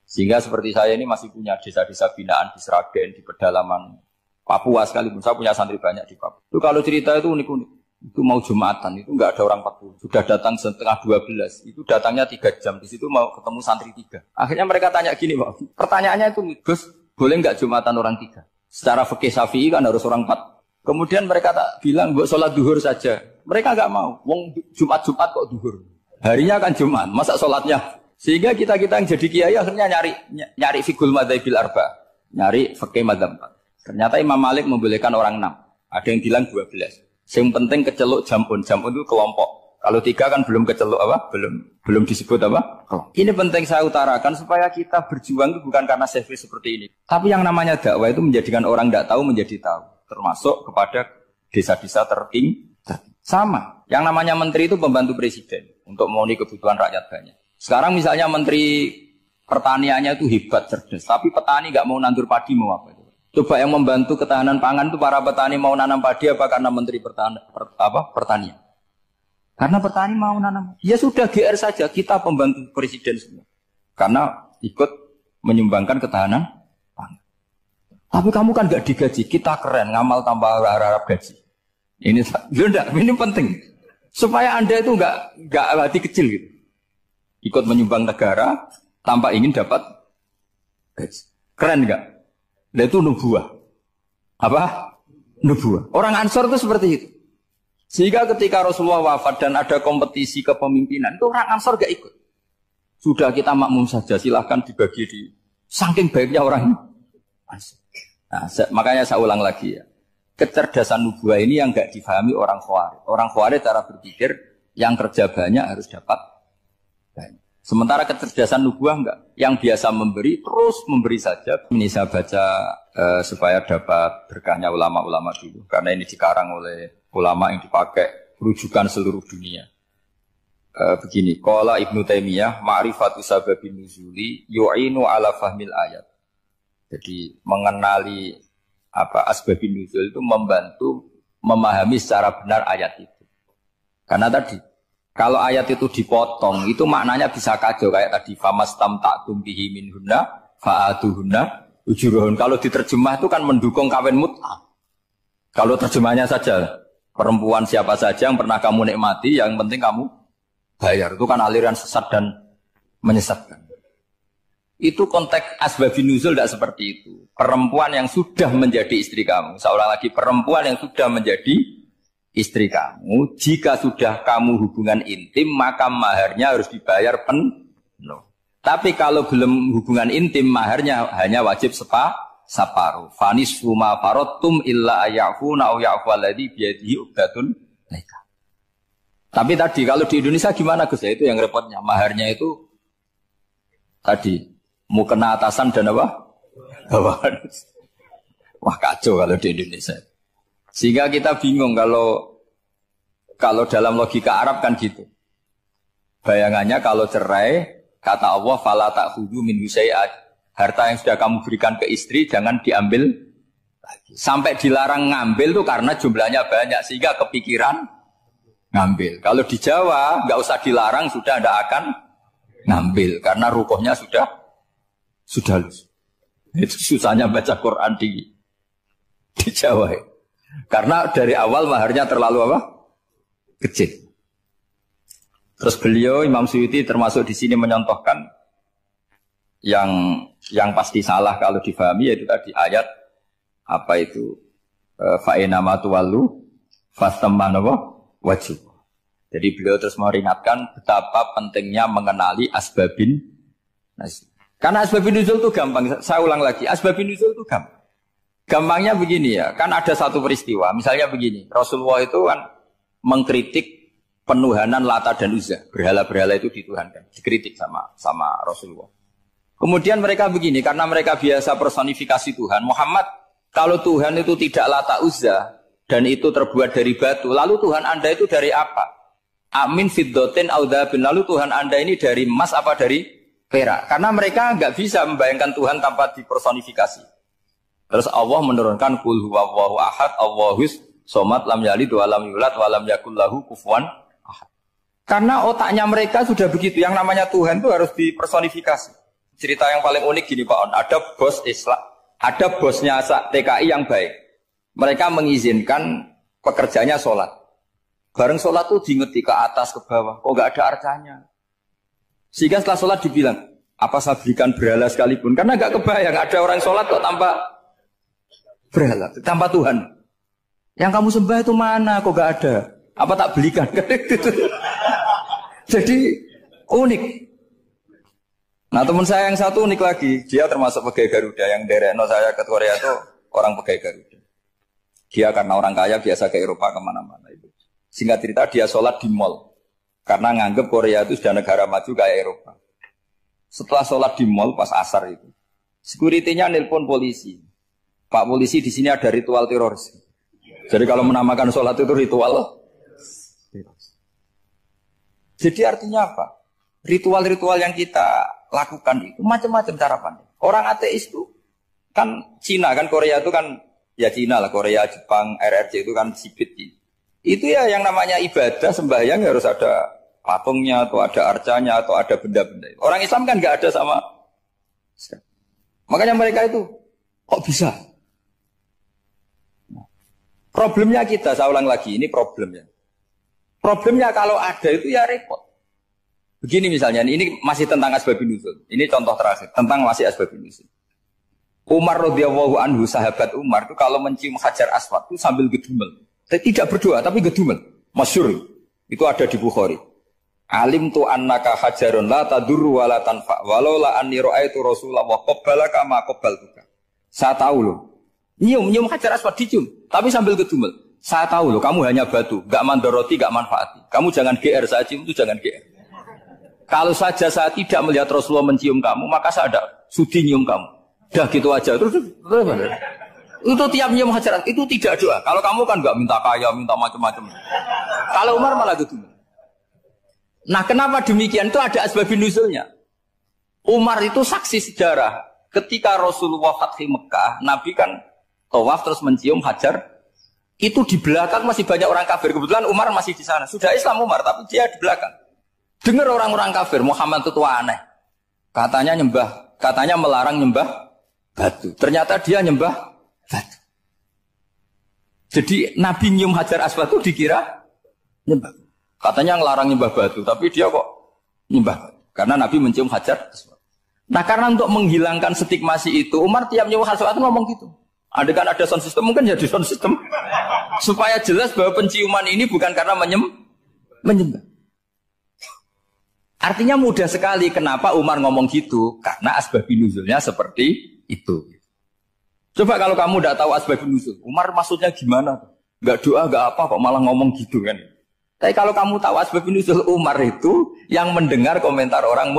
[SPEAKER 1] Sehingga seperti saya ini masih punya desa-desa binaan di Sragen, di pedalaman Papua sekalipun. Saya punya santri banyak di Papua. Itu kalau cerita itu unik-unik. Itu mau Jumatan, itu enggak ada orang 40. Sudah datang setengah 12. Itu datangnya 3 jam. Di situ mau ketemu santri 3. Akhirnya mereka tanya gini, Pak. Pertanyaannya itu, Gus, boleh enggak Jumatan orang 3? Secara fikih Syafi'i kan harus orang 4. Kemudian mereka tak bilang, buat sholat duhur saja. Mereka enggak mau. Wong Jumat-Jumat kok duhur. Harinya kan Jumat, masa sholatnya? Sehingga kita yang jadi kiai akhirnya nyari fikul madzhabil arba, nyari fikih madzhab 4. Ternyata Imam Malik membolehkan orang 6. Ada yang bilang 12. Yang penting keceluk jamun itu kelompok. Kalau 3 kan belum keceluk apa? Belum disebut apa? Ini penting saya utarakan supaya kita berjuang itu bukan karena selfish seperti ini. Tapi yang namanya dakwah itu menjadikan orang tidak tahu menjadi tahu. Termasuk kepada desa-desa tertinggal. Sama. Yang namanya menteri itu pembantu presiden untuk memenuhi kebutuhan rakyat banyak. Sekarang misalnya menteri pertaniannya itu hebat, cerdas. Tapi petani nggak mau nandur padi, mau apa itu? Coba yang membantu ketahanan pangan itu para petani mau nanam padi apa karena menteri pertanian? Karena petani mau nanam. Ya sudah GR saja, kita pembantu presiden semua. Karena ikut menyumbangkan ketahanan pangan. Tapi kamu kan nggak digaji, kita keren, ngamal tanpa harap gaji. Ini penting. Supaya Anda itu nggak hati kecil gitu. Ikut menyumbang negara tanpa ingin dapat gaji. Keren nggak? Nah itu nubuah. Apa? Nubuah. Orang Ansor itu seperti itu. Sehingga ketika Rasulullah wafat dan ada kompetisi kepemimpinan, itu orang Ansor gak ikut. Sudah kita makmum saja, silahkan dibagi di. Saking baiknya orang ini. Nah, makanya saya ulang lagi ya. Kecerdasan nubuah ini yang enggak difahami orang Khawarij. Orang Khawarij cara berpikir yang kerja banyak harus dapat banyak. Sementara kecerdasan nubuah enggak. Yang biasa memberi terus memberi saja. Ini saya baca supaya dapat berkahnya ulama-ulama dulu. Karena ini dikarang oleh ulama yang dipakai rujukan seluruh dunia. Begini, qala Ibnu Taimiyah ma'rifatu sababin nuzuli yu'inu ala fahmil ayat. Jadi mengenali asbabun nuzul itu membantu memahami secara benar ayat itu. Karena tadi kalau ayat itu dipotong itu maknanya bisa kacau kayak tadi famastam ta'tum bihi minhunna fa'atuhunna ujurahun. Kalau diterjemah itu kan mendukung kawin mut'ah. Kalau terjemahnya saja perempuan siapa saja yang pernah kamu nikmati yang penting kamu bayar, itu kan aliran sesat dan menyesatkan. Itu konteks asbabun nuzul tidak seperti itu. Perempuan yang sudah menjadi istri kamu, seorang lagi perempuan yang sudah menjadi istri kamu, jika sudah kamu hubungan intim maka maharnya harus dibayar penuh. Tapi kalau belum hubungan intim maharnya hanya wajib separuh. Fanis fuma farotum illa ayafuna au yafu alladhi biyadihi uqdatun nikah. Tapi tadi kalau di Indonesia gimana Gus? Itu yang repotnya. Maharnya itu tadi mau kena atasan dan apa? Bawahan. Wah kacau kalau di Indonesia. Sehingga kita bingung kalau dalam logika Arab kan gitu. Bayangannya kalau cerai kata Allah fala ta'khudhu min syai'at. Harta yang sudah kamu berikan ke istri jangan diambil lagi. Sampai dilarang ngambil tuh karena jumlahnya banyak sehingga kepikiran ngambil. Kalau di Jawa nggak usah dilarang sudah tidak akan ngambil karena rukuhnya sudah lulus. Itu susahnya baca Quran di Jawa. Karena dari awal maharnya terlalu apa? Kecil. Terus beliau Imam Suyuti termasuk di sini menyontohkan yang pasti salah kalau difahami yaitu tadi ayat apa itu fa'ina matuwallu fastamman apa? Wajib. Jadi beliau terus meringatkan betapa pentingnya mengenali asbabin nuzul. Karena asbabin nuzul itu gampang. Saya ulang lagi, asbabin nuzul itu gampang. Gampangnya begini ya, kan ada satu peristiwa. Misalnya begini, Rasulullah itu kan mengkritik penuhanan Lata dan Uzza. Berhala-berhala itu dituhankan, dikritik sama Rasulullah. Kemudian mereka begini, karena mereka biasa personifikasi Tuhan. Muhammad, kalau Tuhan itu tidak Lata Uzza dan itu terbuat dari batu, lalu Tuhan Anda itu dari apa? Amin fiddotin audabin, lalu Tuhan Anda ini dari emas apa dari perak? Karena mereka nggak bisa membayangkan Tuhan tanpa dipersonifikasi. Terus Allah menurunkan kul huwallahu ahad, Allahus somad lam yalid wa lam yulad wa lam yakul lahu kufuwan ahad. Karena otaknya mereka sudah begitu, yang namanya Tuhan itu harus dipersonifikasi. Cerita yang paling unik gini Pak On, ada bos Islam, ada bosnya TKI yang baik. Mereka mengizinkan pekerjanya sholat. Bareng sholat tuh diingeti ke atas, ke bawah. Kok nggak ada arcanya? Sehingga setelah sholat dibilang, apa saya berikan berhala sekalipun? Karena nggak kebayang ada orang sholat kok tanpa berhala, tanpa Tuhan. Yang kamu sembah itu mana? Kok nggak ada? Apa tak belikan? Jadi unik. Nah teman saya yang satu unik lagi. Dia termasuk pegawai Garuda. Yang derekno saya ke Korea itu orang pegawai Garuda. Dia karena orang kaya biasa ke Eropa kemana-mana itu. Singkat cerita dia sholat di mall. Karena nganggep Korea itu sudah negara maju kayak Eropa. Setelah sholat di mall pas asar itu. Security-nya nelpon polisi. Pak polisi di sini ada ritual teroris. Jadi kalau menamakan sholat itu ritual teroris. Jadi artinya apa? Ritual-ritual yang kita lakukan itu macam-macam cara pandang. Orang ateis itu kan Cina kan Korea itu kan ya Cina lah, Korea, Jepang, RRC itu kan sipit. Itu ya yang namanya ibadah, sembahyang harus ada patungnya, atau ada arcanya, atau ada benda-benda. Orang Islam kan nggak ada sama. Makanya mereka itu, kok bisa? Problemnya kita, saya ulang lagi, ini problemnya. Problemnya kalau ada itu ya repot. Begini misalnya, ini masih tentang asbabun nuzul. Ini contoh terakhir, tentang masih asbabun nuzul. Umar radhiyallahu anhu, sahabat Umar itu kalau mencium Hajar Aswad itu sambil gedumel. Tidak berdoa tapi gedumel. Masyhur. Itu ada di Bukhari. Alim tu annaka hajarun la tadurru wa la tanfa walau la anni ra'aitu Rasulullah qabbalaka ma qabbaltuka. Saya tahu loh. Nyium Hajar Aswad dicium, tapi sambil gedumel. Saya tahu loh, kamu hanya batu, gak mandoroti, gak manfaati. Kamu jangan GR, saya cium itu jangan GR. Kalau saja saya tidak melihat Rasulullah mencium kamu, maka saya ada sudi nyium kamu. Dah gitu aja. Terus itu tiap nyium Hajar itu tidak doa. Kalau kamu kan gak minta kaya, minta macam-macam. Kalau Umar malah gedumel. Nah, kenapa demikian? Itu ada asbabun nuzulnya. Umar itu saksi sejarah. Ketika Rasulullah Fathi Mekah, Nabi kan tawaf terus mencium Hajar. Itu di belakang masih banyak orang kafir. Kebetulan Umar masih di sana. Sudah Islam Umar, tapi dia di belakang. Dengar orang-orang kafir, Muhammad itu aneh. Katanya melarang nyembah batu. Ternyata dia nyembah batu. Jadi Nabi nyium Hajar Aswad itu dikira nyembah. Katanya ngelarang nyembah batu, tapi dia kok nyembah batu. Karena Nabi mencium Hajar Aswad. Nah, karena untuk menghilangkan stigmasi itu, Umar tiap nyium Hajar Aswad ngomong gitu. Kan ada sound system, mungkin jadi sound system. Supaya jelas bahwa penciuman ini bukan karena menyembah. Artinya mudah sekali kenapa Umar ngomong gitu. Karena asbabun nuzulnya seperti itu. Coba kalau kamu tidak tahu asbabun nuzul, Umar maksudnya gimana? Gak doa, gak apa kok malah ngomong gitu kan. Tapi kalau kamu tahu asbabun nuzul, Umar itu yang mendengar komentar orang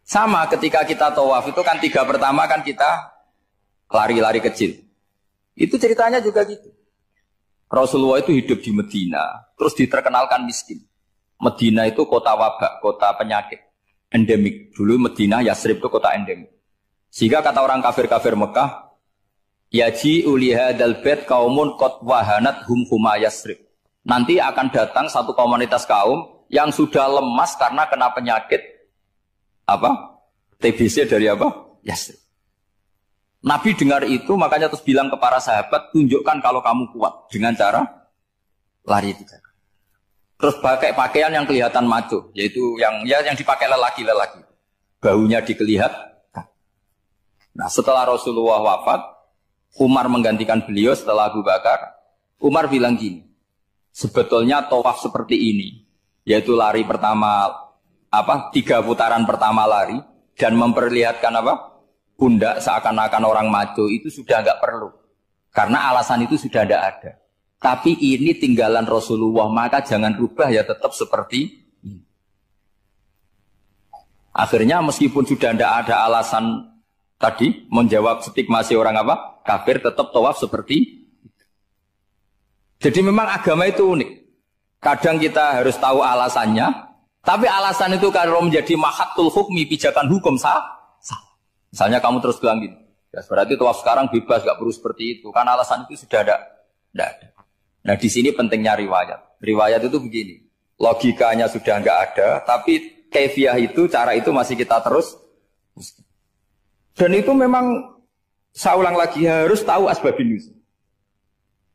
[SPEAKER 1] sama ketika kita tawaf itu kan 3 pertama kan kita lari-lari kecil. Itu ceritanya juga gitu. Rasulullah itu hidup di Medina, terus diterkenalkan miskin. Medina itu kota wabak, kota penyakit, endemik. Dulu Medina, Yasrib itu kota endemik. Sehingga kata orang kafir-kafir Mekah, yaji ulihadal bait kaumun qad wahanat huma Yasrib. Nanti akan datang satu komunitas kaum yang sudah lemas karena kena penyakit TBC dari Yasrib. Nabi dengar itu, makanya terus bilang ke para sahabat, tunjukkan kalau kamu kuat dengan cara lari 3 kali. Terus pakai pakaian yang kelihatan maco, yaitu yang dipakai lelaki-lelaki. Bahunya dikelihatan. Nah, setelah Rasulullah wafat, Umar menggantikan beliau setelah Abu Bakar. Umar bilang gini, sebetulnya tawaf seperti ini, yaitu lari pertama 3 putaran pertama lari dan memperlihatkan pundak seakan-akan orang maco itu sudah enggak perlu. Karena alasan itu sudah tidak ada. Tapi ini tinggalan Rasulullah, maka jangan rubah ya tetap seperti ini. Akhirnya meskipun sudah tidak ada alasan tadi menjawab stigmasi orang kafir, tetap tawaf seperti itu. Jadi memang agama itu unik. Kadang kita harus tahu alasannya, tapi alasan itu kalau menjadi mahatul hukmi, pijakan hukum sah. Misalnya kamu terus bilang gini, ya berarti tawaf sekarang bebas, gak perlu seperti itu. Karena alasan itu sudah ada. Nah di sini pentingnya riwayat. Riwayat itu begini, logikanya sudah nggak ada, tapi kaifiah itu, cara itu masih kita terus. Dan itu memang, saya ulang lagi, harus tahu asbabun nuzul.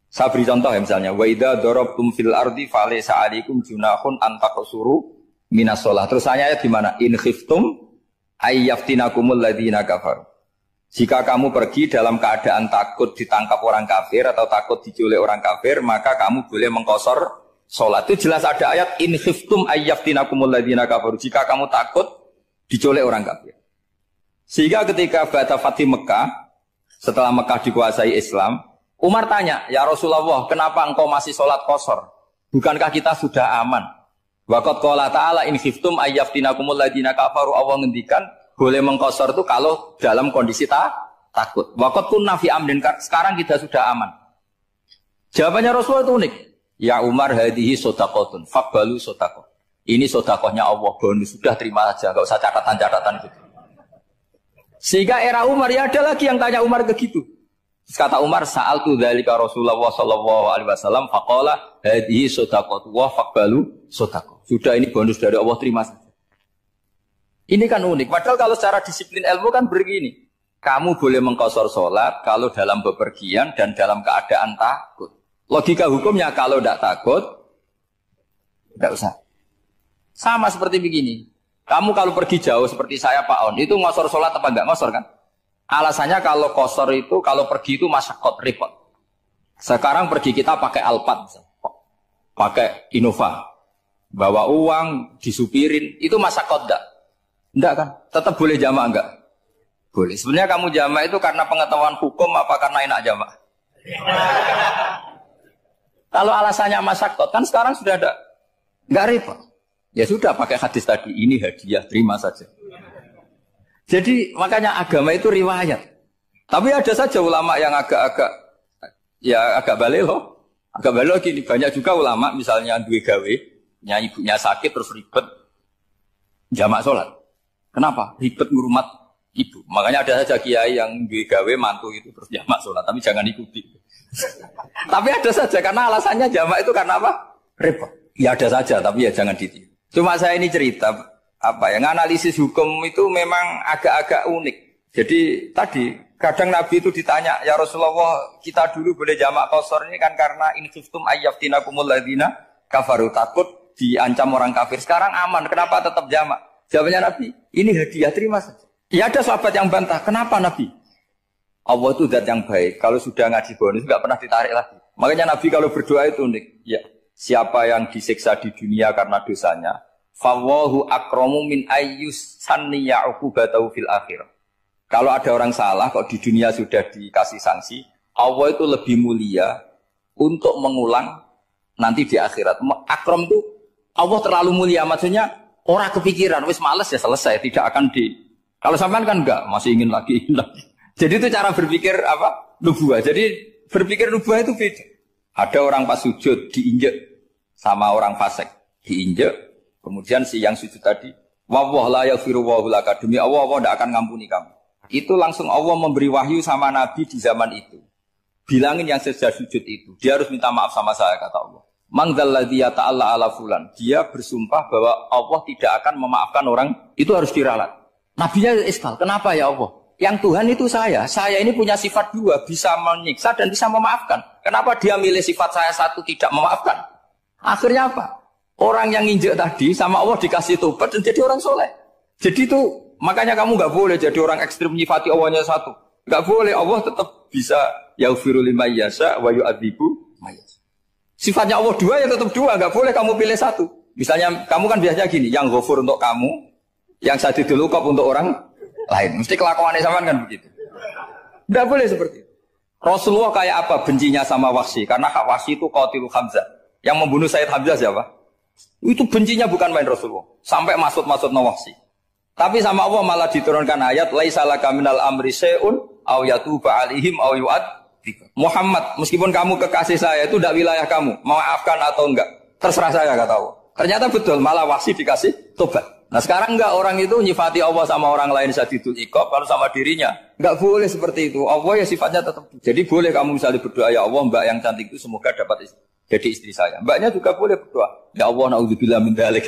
[SPEAKER 1] Saya beri contoh ya misalnya, wa idza darabtum fil ardi falaysa 'alaikum junahun an taqsuru minas shalah. Terus ayatnya di mana? In khiftum ayyaftinakumul ladzina kafaru. Jika kamu pergi dalam keadaan takut ditangkap orang kafir atau takut diculik orang kafir, maka kamu boleh mengqasar salat. Itu jelas ada ayat in khiftum ayyaftinakumul ladzina kafaru. Jika kamu takut diculik orang kafir. Sehingga ketika Ba'da Fathi Mekah, setelah Mekah dikuasai Islam, Umar tanya, "Ya Rasulullah, kenapa engkau masih salat qasar? Bukankah kita sudah aman?" Waqad qala ta'ala in khiftum ayyaftinakumul ladzina kafaru, Allah ngendikan boleh mengqasar itu kalau dalam kondisi takut. Waqad kunna fi amrin, sekarang kita sudah aman. Jawabannya Rasulullah itu unik. Ya Umar hadhihi shadaqatun faqbalu shadaqah. Ini sedekahnya Allah, bonus sudah terima aja, enggak usah catatan-catatan gitu. Sehingga era Umar ya ada lagi yang tanya Umar begitu. Kata Umar, sa'altu dzalika Rasulullah sallallahu alaihi wasallam faqala hadhihi shadaqatu wa faqbalu shadaqah. Sudah ini bonus dari Allah, terima saja. Ini kan unik. Padahal kalau secara disiplin ilmu kan begini. Kamu boleh mengqasar sholat kalau dalam bepergian dan dalam keadaan takut. Logika hukumnya kalau tidak takut, tidak usah. Sama seperti begini. Kamu kalau pergi jauh seperti saya Pak On, itu ngosor sholat apa enggak ngosor kan? Alasannya kalau kosor itu, kalau pergi itu masyakot, repot. Sekarang pergi kita pakai Alphard, pakai Innova. Bawa uang, disupirin, itu masyakot enggak? Enggak kan? Tetap boleh jamaah enggak? Boleh. Sebenarnya kamu jamak itu karena pengetahuan hukum apa karena enak jamak? Kalau alasannya masyakot kan sekarang sudah ada, nggak repot. Ya sudah pakai hadis tadi, ini hadiah, terima saja. Jadi makanya agama itu riwayat. Tapi ada saja ulama yang agak balik loh. Agak balik gini, banyak juga ulama misalnya duwe gawe, ibunya sakit terus ribet jamak sholat. Kenapa? Ribet ngurumat ibu. Makanya ada saja kiai yang duwe gawe mantu itu terus jamak sholat, tapi jangan ikuti. Tapi ada saja karena alasannya jamak itu karena apa? Repot. Ya ada saja, tapi ya jangan ditiru. Cuma saya ini cerita analisis hukum itu memang agak-agak unik. Jadi tadi kadang Nabi itu ditanya, ya Rasulullah kita dulu boleh jamak qasar ini kan karena in khiftum ayyaftinakumul ladzina kafaru, takut diancam orang kafir. Sekarang aman, kenapa tetap jamak? Jawabnya Nabi, ini hadiah, terima saja. Ya ada sahabat yang bantah, kenapa Nabi? Allah itu zat yang baik, kalau sudah ngaji bonus nggak pernah ditarik lagi. Makanya Nabi kalau berdoa itu unik. Ya, siapa yang disiksa di dunia karena dosanya, fawahu akramu min ayyus sanniya uqubatahu fil akhirah. Kalau ada orang salah kok di dunia sudah dikasih sanksi, Allah itu lebih mulia untuk mengulang nanti di akhirat. Akram itu Allah terlalu mulia, maksudnya orang kepikiran wis males ya selesai, tidak akan di. Kalau sampean kan enggak, masih ingin lagi. Jadi itu cara berpikir apa? Nubuah. Jadi berpikir nubuah itu beda. Ada orang pas sujud diinjek sama orang fasik, diinjek. Kemudian si yang sujud tadi, wallah la yaghfiru wa laka, demi Allah tidak akan ngampuni kamu. Itu langsung Allah memberi wahyu sama Nabi di zaman itu. Bilangin yang sedang sujud itu, dia harus minta maaf sama saya, kata Allah. Mangzalladzi yata'alla ala fulan. Dia bersumpah bahwa Allah tidak akan memaafkan orang, itu harus diralat. Nabinya iskal, kenapa ya Allah? Yang Tuhan itu saya ini punya sifat dua, bisa menyiksa dan bisa memaafkan. Kenapa dia milih sifat saya satu tidak memaafkan? Akhirnya apa? Orang yang injek tadi sama Allah dikasih tobat dan jadi orang soleh. Jadi itu makanya kamu nggak boleh jadi orang ekstrim menyifati Allahnya satu. Nggak boleh, Allah tetap bisa yaghfiru liman yasha wa yu'adzibu man yasha. Sifatnya Allah dua ya tetap dua, nggak boleh kamu pilih satu. Misalnya kamu kan biasanya gini, yang ghafur untuk kamu, yang sadidul uqab untuk orang lain. Mesti kelakuannya sama kan begitu. Nggak boleh seperti itu. Rasulullah kayak apa bencinya sama Wahsy? Karena Wahsy itu qatilu Hamzah. Yang membunuh Sayyid Hamzah siapa? Itu bencinya bukan main Rasulullah. Sampai maksud-maksud Wahsy. Tapi sama Allah malah diturunkan ayat laisa laka minal amri syai'un aw yatuba alaihim aw yu'adzib. Muhammad, meskipun kamu kekasih saya itu tidak wilayah kamu, maafkan atau enggak, terserah saya, kata Allah. Ternyata betul, malah Wahsy dikasih tobat. Nah sekarang enggak, orang itu nyifati Allah sama orang lain sadidul iqab, kalau sama dirinya enggak boleh seperti itu. Allah ya sifatnya tetap. Jadi boleh kamu misalnya berdoa, ya Allah mbak yang cantik itu semoga dapat jadi istri saya. Mbaknya juga boleh berdoa, ya Allah naudzubillah min dzalik.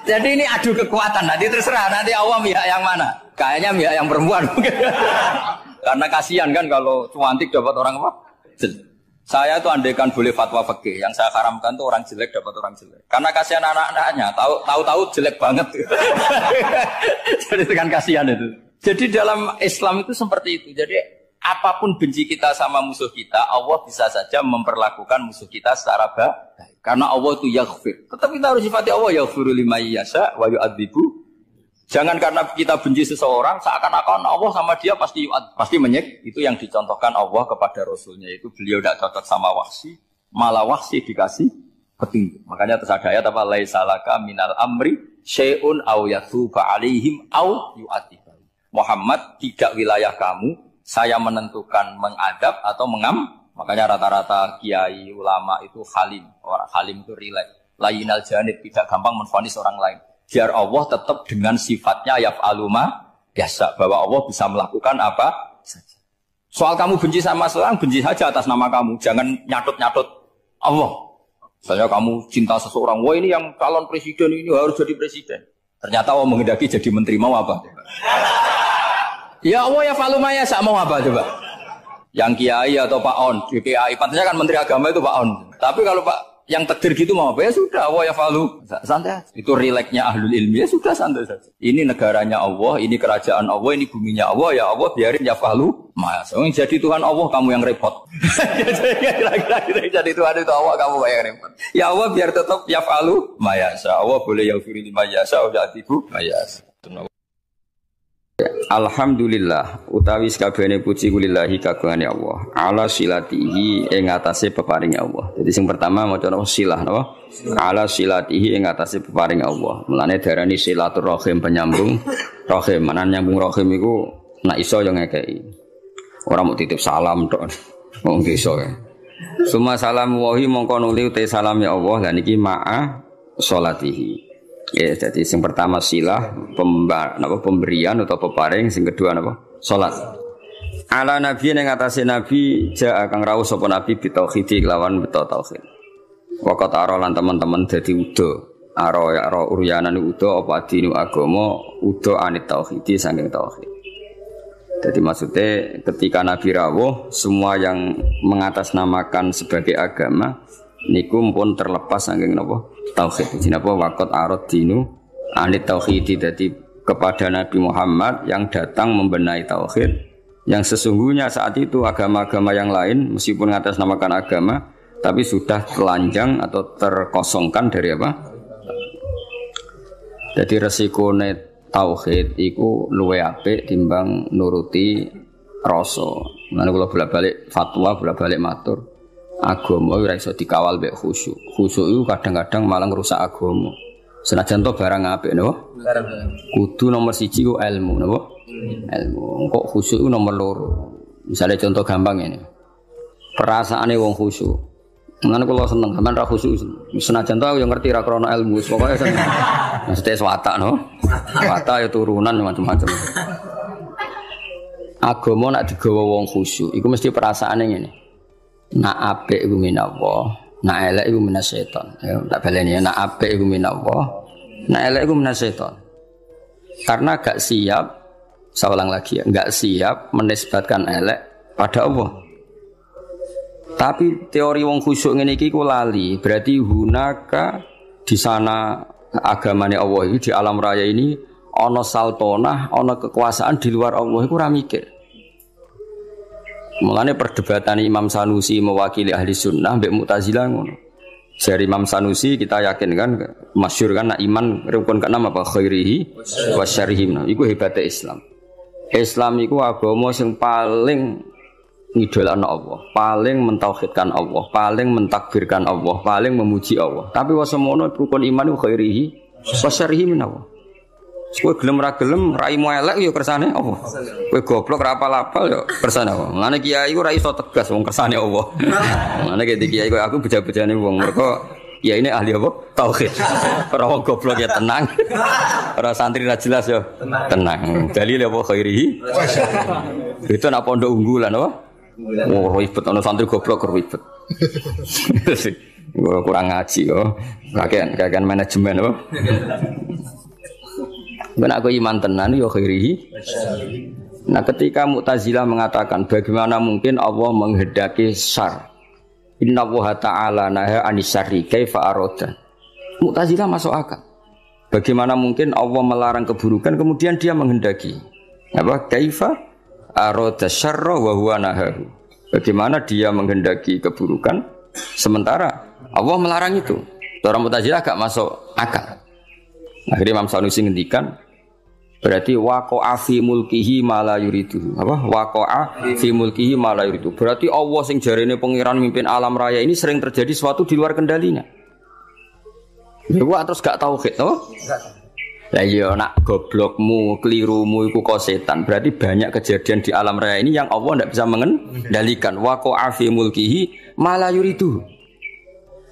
[SPEAKER 1] Jadi ini adu kekuatan, nanti terserah, nanti Allah pihak yang mana? Kayaknya pihak yang perempuan mungkin. Karena kasihan kan kalau cantik dapat orang apa? Jelek. Saya tuh andaikan boleh fatwa fikih, yang saya haramkan tuh orang jelek dapat orang jelek. Karena kasihan anak-anaknya, tahu-tahu jelek banget. Jadi kan kasihan itu. Jadi dalam Islam itu seperti itu. Jadi apapun benci kita sama musuh kita, Allah bisa saja memperlakukan musuh kita secara baik. Karena Allah itu yaghfir. Tetapi kita harus sifati Allah yaghfiru liman yasha wa yu'adzibu. Jangan karena kita benci seseorang seakan-akan Allah sama dia pasti menyek. Itu yang dicontohkan Allah kepada Rasulnya. Itu beliau tidak cocok sama Wahsy, malah Wahsy dikasih petunjuk. Makanya terus ada ayat apa? Laisa laka minal amri syai'un aw yatuba alaihim aw yu'adzib. Muhammad, tidak wilayah kamu, saya menentukan mengadab atau mengam. Makanya rata-rata kiai ulama itu halim. Orang halim itu rileks. Layinal janib, tidak gampang menvonis orang lain. Biar Allah tetap dengan sifatnya yaf'alu ma yasha, bahwa Allah bisa melakukan apa saja. Soal kamu benci sama seorang, benci saja atas nama kamu. Jangan nyatut-nyatut Allah. Misalnya kamu cinta seseorang, wah ini yang calon presiden ini harus jadi presiden. Ternyata Allah menghendaki jadi menteri, mau apa? Ya Allah yaf'alu ma yasha, mau apa coba? Yang kiai atau Pak On, di KAI, pantasnya kan Menteri Agama itu Pak On. Tapi kalau Pak yang takdir gitu mau apa ya sudah, Allah ya falu, santai. Itu rileksnya ahlul ilmi ya sudah santai saja. Ini negaranya Allah, ini kerajaan Allah, ini buminya Allah, ya Allah biarin ya falu. Mas, jadi Tuhan Allah kamu yang repot. Jadi Tuhan itu Allah kamu yang repot. Ya Allah biar tetap ya falu, mayasa. Allah boleh yaghfir liman yasha wa ya'tibu mayasa.
[SPEAKER 2] Alhamdulillah utawi sakabehane puji kulillahi kagungane Allah ala silatihi ing atase peparing Allah. Jadi sing pertama maca napa silah napa ala silatihi ing atase peparing Allah. Mulane darani silaturahim penyambung rahim. Manan nyambung rahim iku nek iso yo ngekeki. Ora mau titip salam tok. Wong iso kae. Suma salam wahi mongko nuli te salami Allah lan iki ma'a sholatihi. Ya, jadi yang pertama silah pemberian atau peparing, yang kedua apa? Salat. Ala nabi yang ngatasi nabi ja kang rawuh sapa nabi bitauhid lawan beto tauhid. Waqat arolan teman-teman dadi udo. Aro uryanan udo apa dinu agama udo anit tauhid saking tauhid. Jadi maksudnya ketika nabi rawuh semua yang mengatasnamakan sebagai agama niku pun terlepas saking napa tauhid. Jenenge apa waqat arad dinu anit tauhid. Jadi kepada Nabi Muhammad yang datang membenahi tauhid yang sesungguhnya saat itu agama-agama yang lain meskipun mengatasnamakan agama tapi sudah telanjang atau terkosongkan dari apa? Jadi resikone tauhid iku luwe apik timbang nuruti rasa. Mulane kula bolak-balik fatwa bolak-balik matur agama ora iso dikawal mek khusyuk. Khusyuk itu kadang-kadang malah ngrusak agama. Senajan to barang apik napa? Kudu nomor 1 ku ilmu napa? Ilmu. Kok khusyuk itu nomor 2. Misalnya contoh gampang ini. Perasaane wong khusyuk. Mulane kula seneng sampean ra khusyuk. Senajan to aku yo ngerti ra krana ilmu, pokoke seneng. Mesti watak no. Watak ya turunan macam-macam. Agama nak digawa wong khusyuk, iku mesti perasaane ngene. Nak apik iku minallah, nak elek iku minasyaiton. Ya tak baleni nak apik iku minallah, nak elek iku minasyaiton. Karena gak siap, saya ulang lagi ya, gak siap menisbatkan elek pada Allah. Tapi teori wong khusyuk ngene iki ku lali, berarti hunaka di sana agamane Allah iki di alam raya ini ana saltonah, ana kekuasaan di luar Allah iku ora mikir. Mulane perdebatan Imam Sanusi mewakili ahli sunnah mbek Mu'tazilah ngono. Dari Imam Sanusi kita yakin kan masyhur kan iman rukun keenam apa khairihi wa syarrihi. Iku hebatnya Islam. Islam iku agama sing paling ngidolakno Allah, paling mentauhidkan Allah, paling mentakbirkan Allah, paling memuji Allah. Tapi wasemono rukun iman iku khairihi wa syarrihi min Allah. Kowe gelem ra gelem raimu elek ya kersane Allah. Kowe goblok ra apal-apal ya kersane Allah. Mulane kiai iku ra iso tegas wong kersane Allah. Mulane kiai kowe aku beja-bejane wong mergo kiai ini ahli apa? Tauhid. Ora wong goblok ya tenang. Ora santri ra jelas ya tenang. Dalil apa khairihi? Itu nak pondok unggulan apa? Oh ribet ana santri goblok ribet. Kurang ngaji kok. Kakean manajemen apa? Ben aku iman tenan ya khairihi. Nah ketika Mu'tazilah mengatakan bagaimana mungkin Allah menghendaki syarr. Inna Allah ta'ala naha anisarri kaifa aroda. Mu'tazilah masuk akal. Bagaimana mungkin Allah melarang keburukan kemudian dia menghendaki. Apa? Kaifa aroda syarra wa huwa nahahu. Bagaimana dia menghendaki keburukan sementara Allah melarang itu. Orang Mu'tazilah agak masuk akal. Akhirnya Imam Sanusi ngendikan berarti waqa'a fi mulkihi ma la yuridu. Apa? Waqa'a fi mulkihi ma la yuridu. Berarti Allah sing jarene pangeran mimpin alam raya ini sering terjadi sesuatu di luar kendalinya. Dewa terus gak tauhid to? Lah iya nak goblokmu, kelirumu iku kok setan. Berarti banyak kejadian di alam raya ini yang Allah tidak bisa mengendalikan. Waqa'a fi mulkihi ma la yuridu.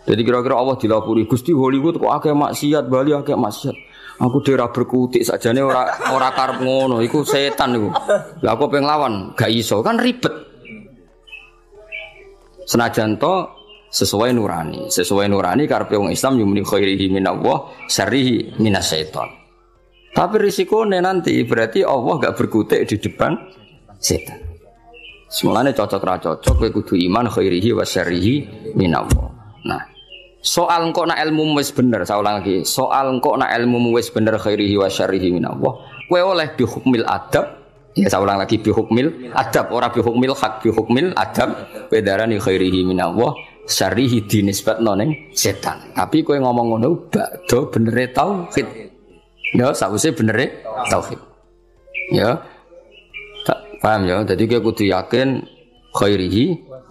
[SPEAKER 2] Jadi kira-kira Allah dilapuri Gusti Hollywood kok akeh maksiat, Bali akeh maksiat. Aku daerah berkutik sakjane ora karep ngono, iku setan iku. Lah aku pengen lawan, gak iso kan ribet. Senajan to sesuai nurani karepe wong Islam yumni khairihi minallah, syarrihi minasyaiton. Tapi risikone nanti berarti Allah gak berkutik di depan setan. Semulane cocok ra cocok kowe kudu iman khairihi wa syarrihi minallah. Nah, soal engkau nak ilmu wis bener, saya ulang lagi. Soal engkau nak ilmu wis bener khairihi wa syarrihi minallah. Kowe oleh bi hukmil adab. Ya saya ulang lagi bi hukmil adab, ora bi hukmil hak, bi hukmil adab. Kowe darani khairihi minallah, syarrihi dinisbatno ning setan. Tapi kowe ngomong ngono bakdo benere tauhid. Ya sawise benere tauhid. Ya. Tak paham ya. Jadi kita kudu yakin khairihi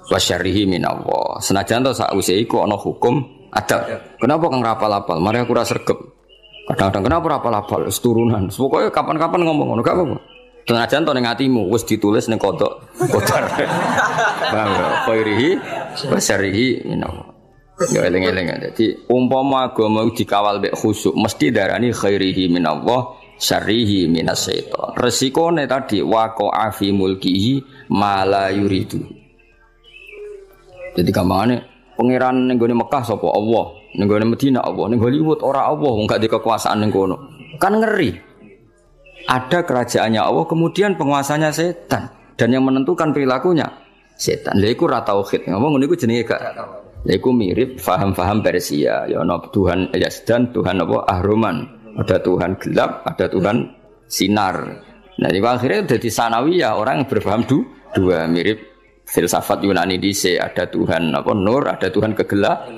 [SPEAKER 2] wa syarrihi minallah. Senajan to sakwise iku ana hukum ada. Kenapa kang rapal-apal? Mari aku ora sregep. Kadang-kadang kenapa rapal-apal? Wis turunan. Pokoke kapan-kapan ngomong ngono gak apa-apa. Senajan to ning atimu wis ditulis ning kodok. Kodar. Paham ya? Khairihi wa syarrihi minallah. Ya eling-eling. Jadi umpama agama dikawal mek khusyuk mesti darani khairihi minallah syarrihi minasyaiton. Resikone tadi waqa'a fi mulkihi ma la yuridu. Jadi gampangane pangeran ning gone Mekah sapa Allah, ning gone Madinah Allah, ning Hollywood ora Allah wong gak di kekuasaan ning kono. Kan ngeri. Ada kerajaannya Allah kemudian penguasanya setan dan yang menentukan perilakunya setan. Lha iku ra tauhid. Ngomong ngono iku jenenge gak. Lha iku mirip faham-faham Persia. Ya ana Tuhan Yazdan, Tuhan apa Ahroman. Ada Tuhan gelap, ada Tuhan sinar. Nah, di akhirnya jadi sanawiyah orang yang berpaham dua mirip filsafat Yunani dhisik, ada Tuhan apa nur, ada Tuhan kegelap.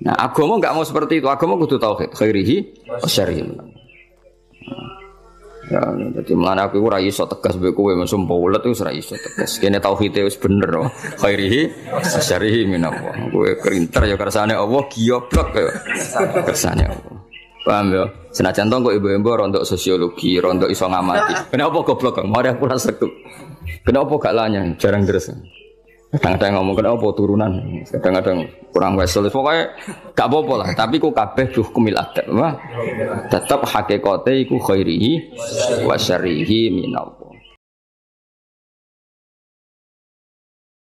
[SPEAKER 2] Nah, agama enggak mau seperti itu. Agama kudu tauhid, khairihi wasyarrihi. Ya, jadi mulane aku ora iso tegas mbek kowe mesum paulet wis ora iso tegas. Kene tauhide wis bener kok. Khairihi wasyarrihi minallah. Kowe kerinter ya kersane Allah, giyoblok ya kersane Allah. Paham ya? Senajan to kok ibu-ibu rontok sosiologi, rontok iso ngamati. Kenapa goblok? Mari aku rasa sekep. Kenapa gak lanyang? Jarang deres. Kadang-kadang ngomong kenapa turunan. Kadang-kadang kurang wesel. Pokoknya gak apa-apa lah. Tapi ku kabeh hukumil adat. Tetap hakikate iku khairihi wa syarrihi minallah.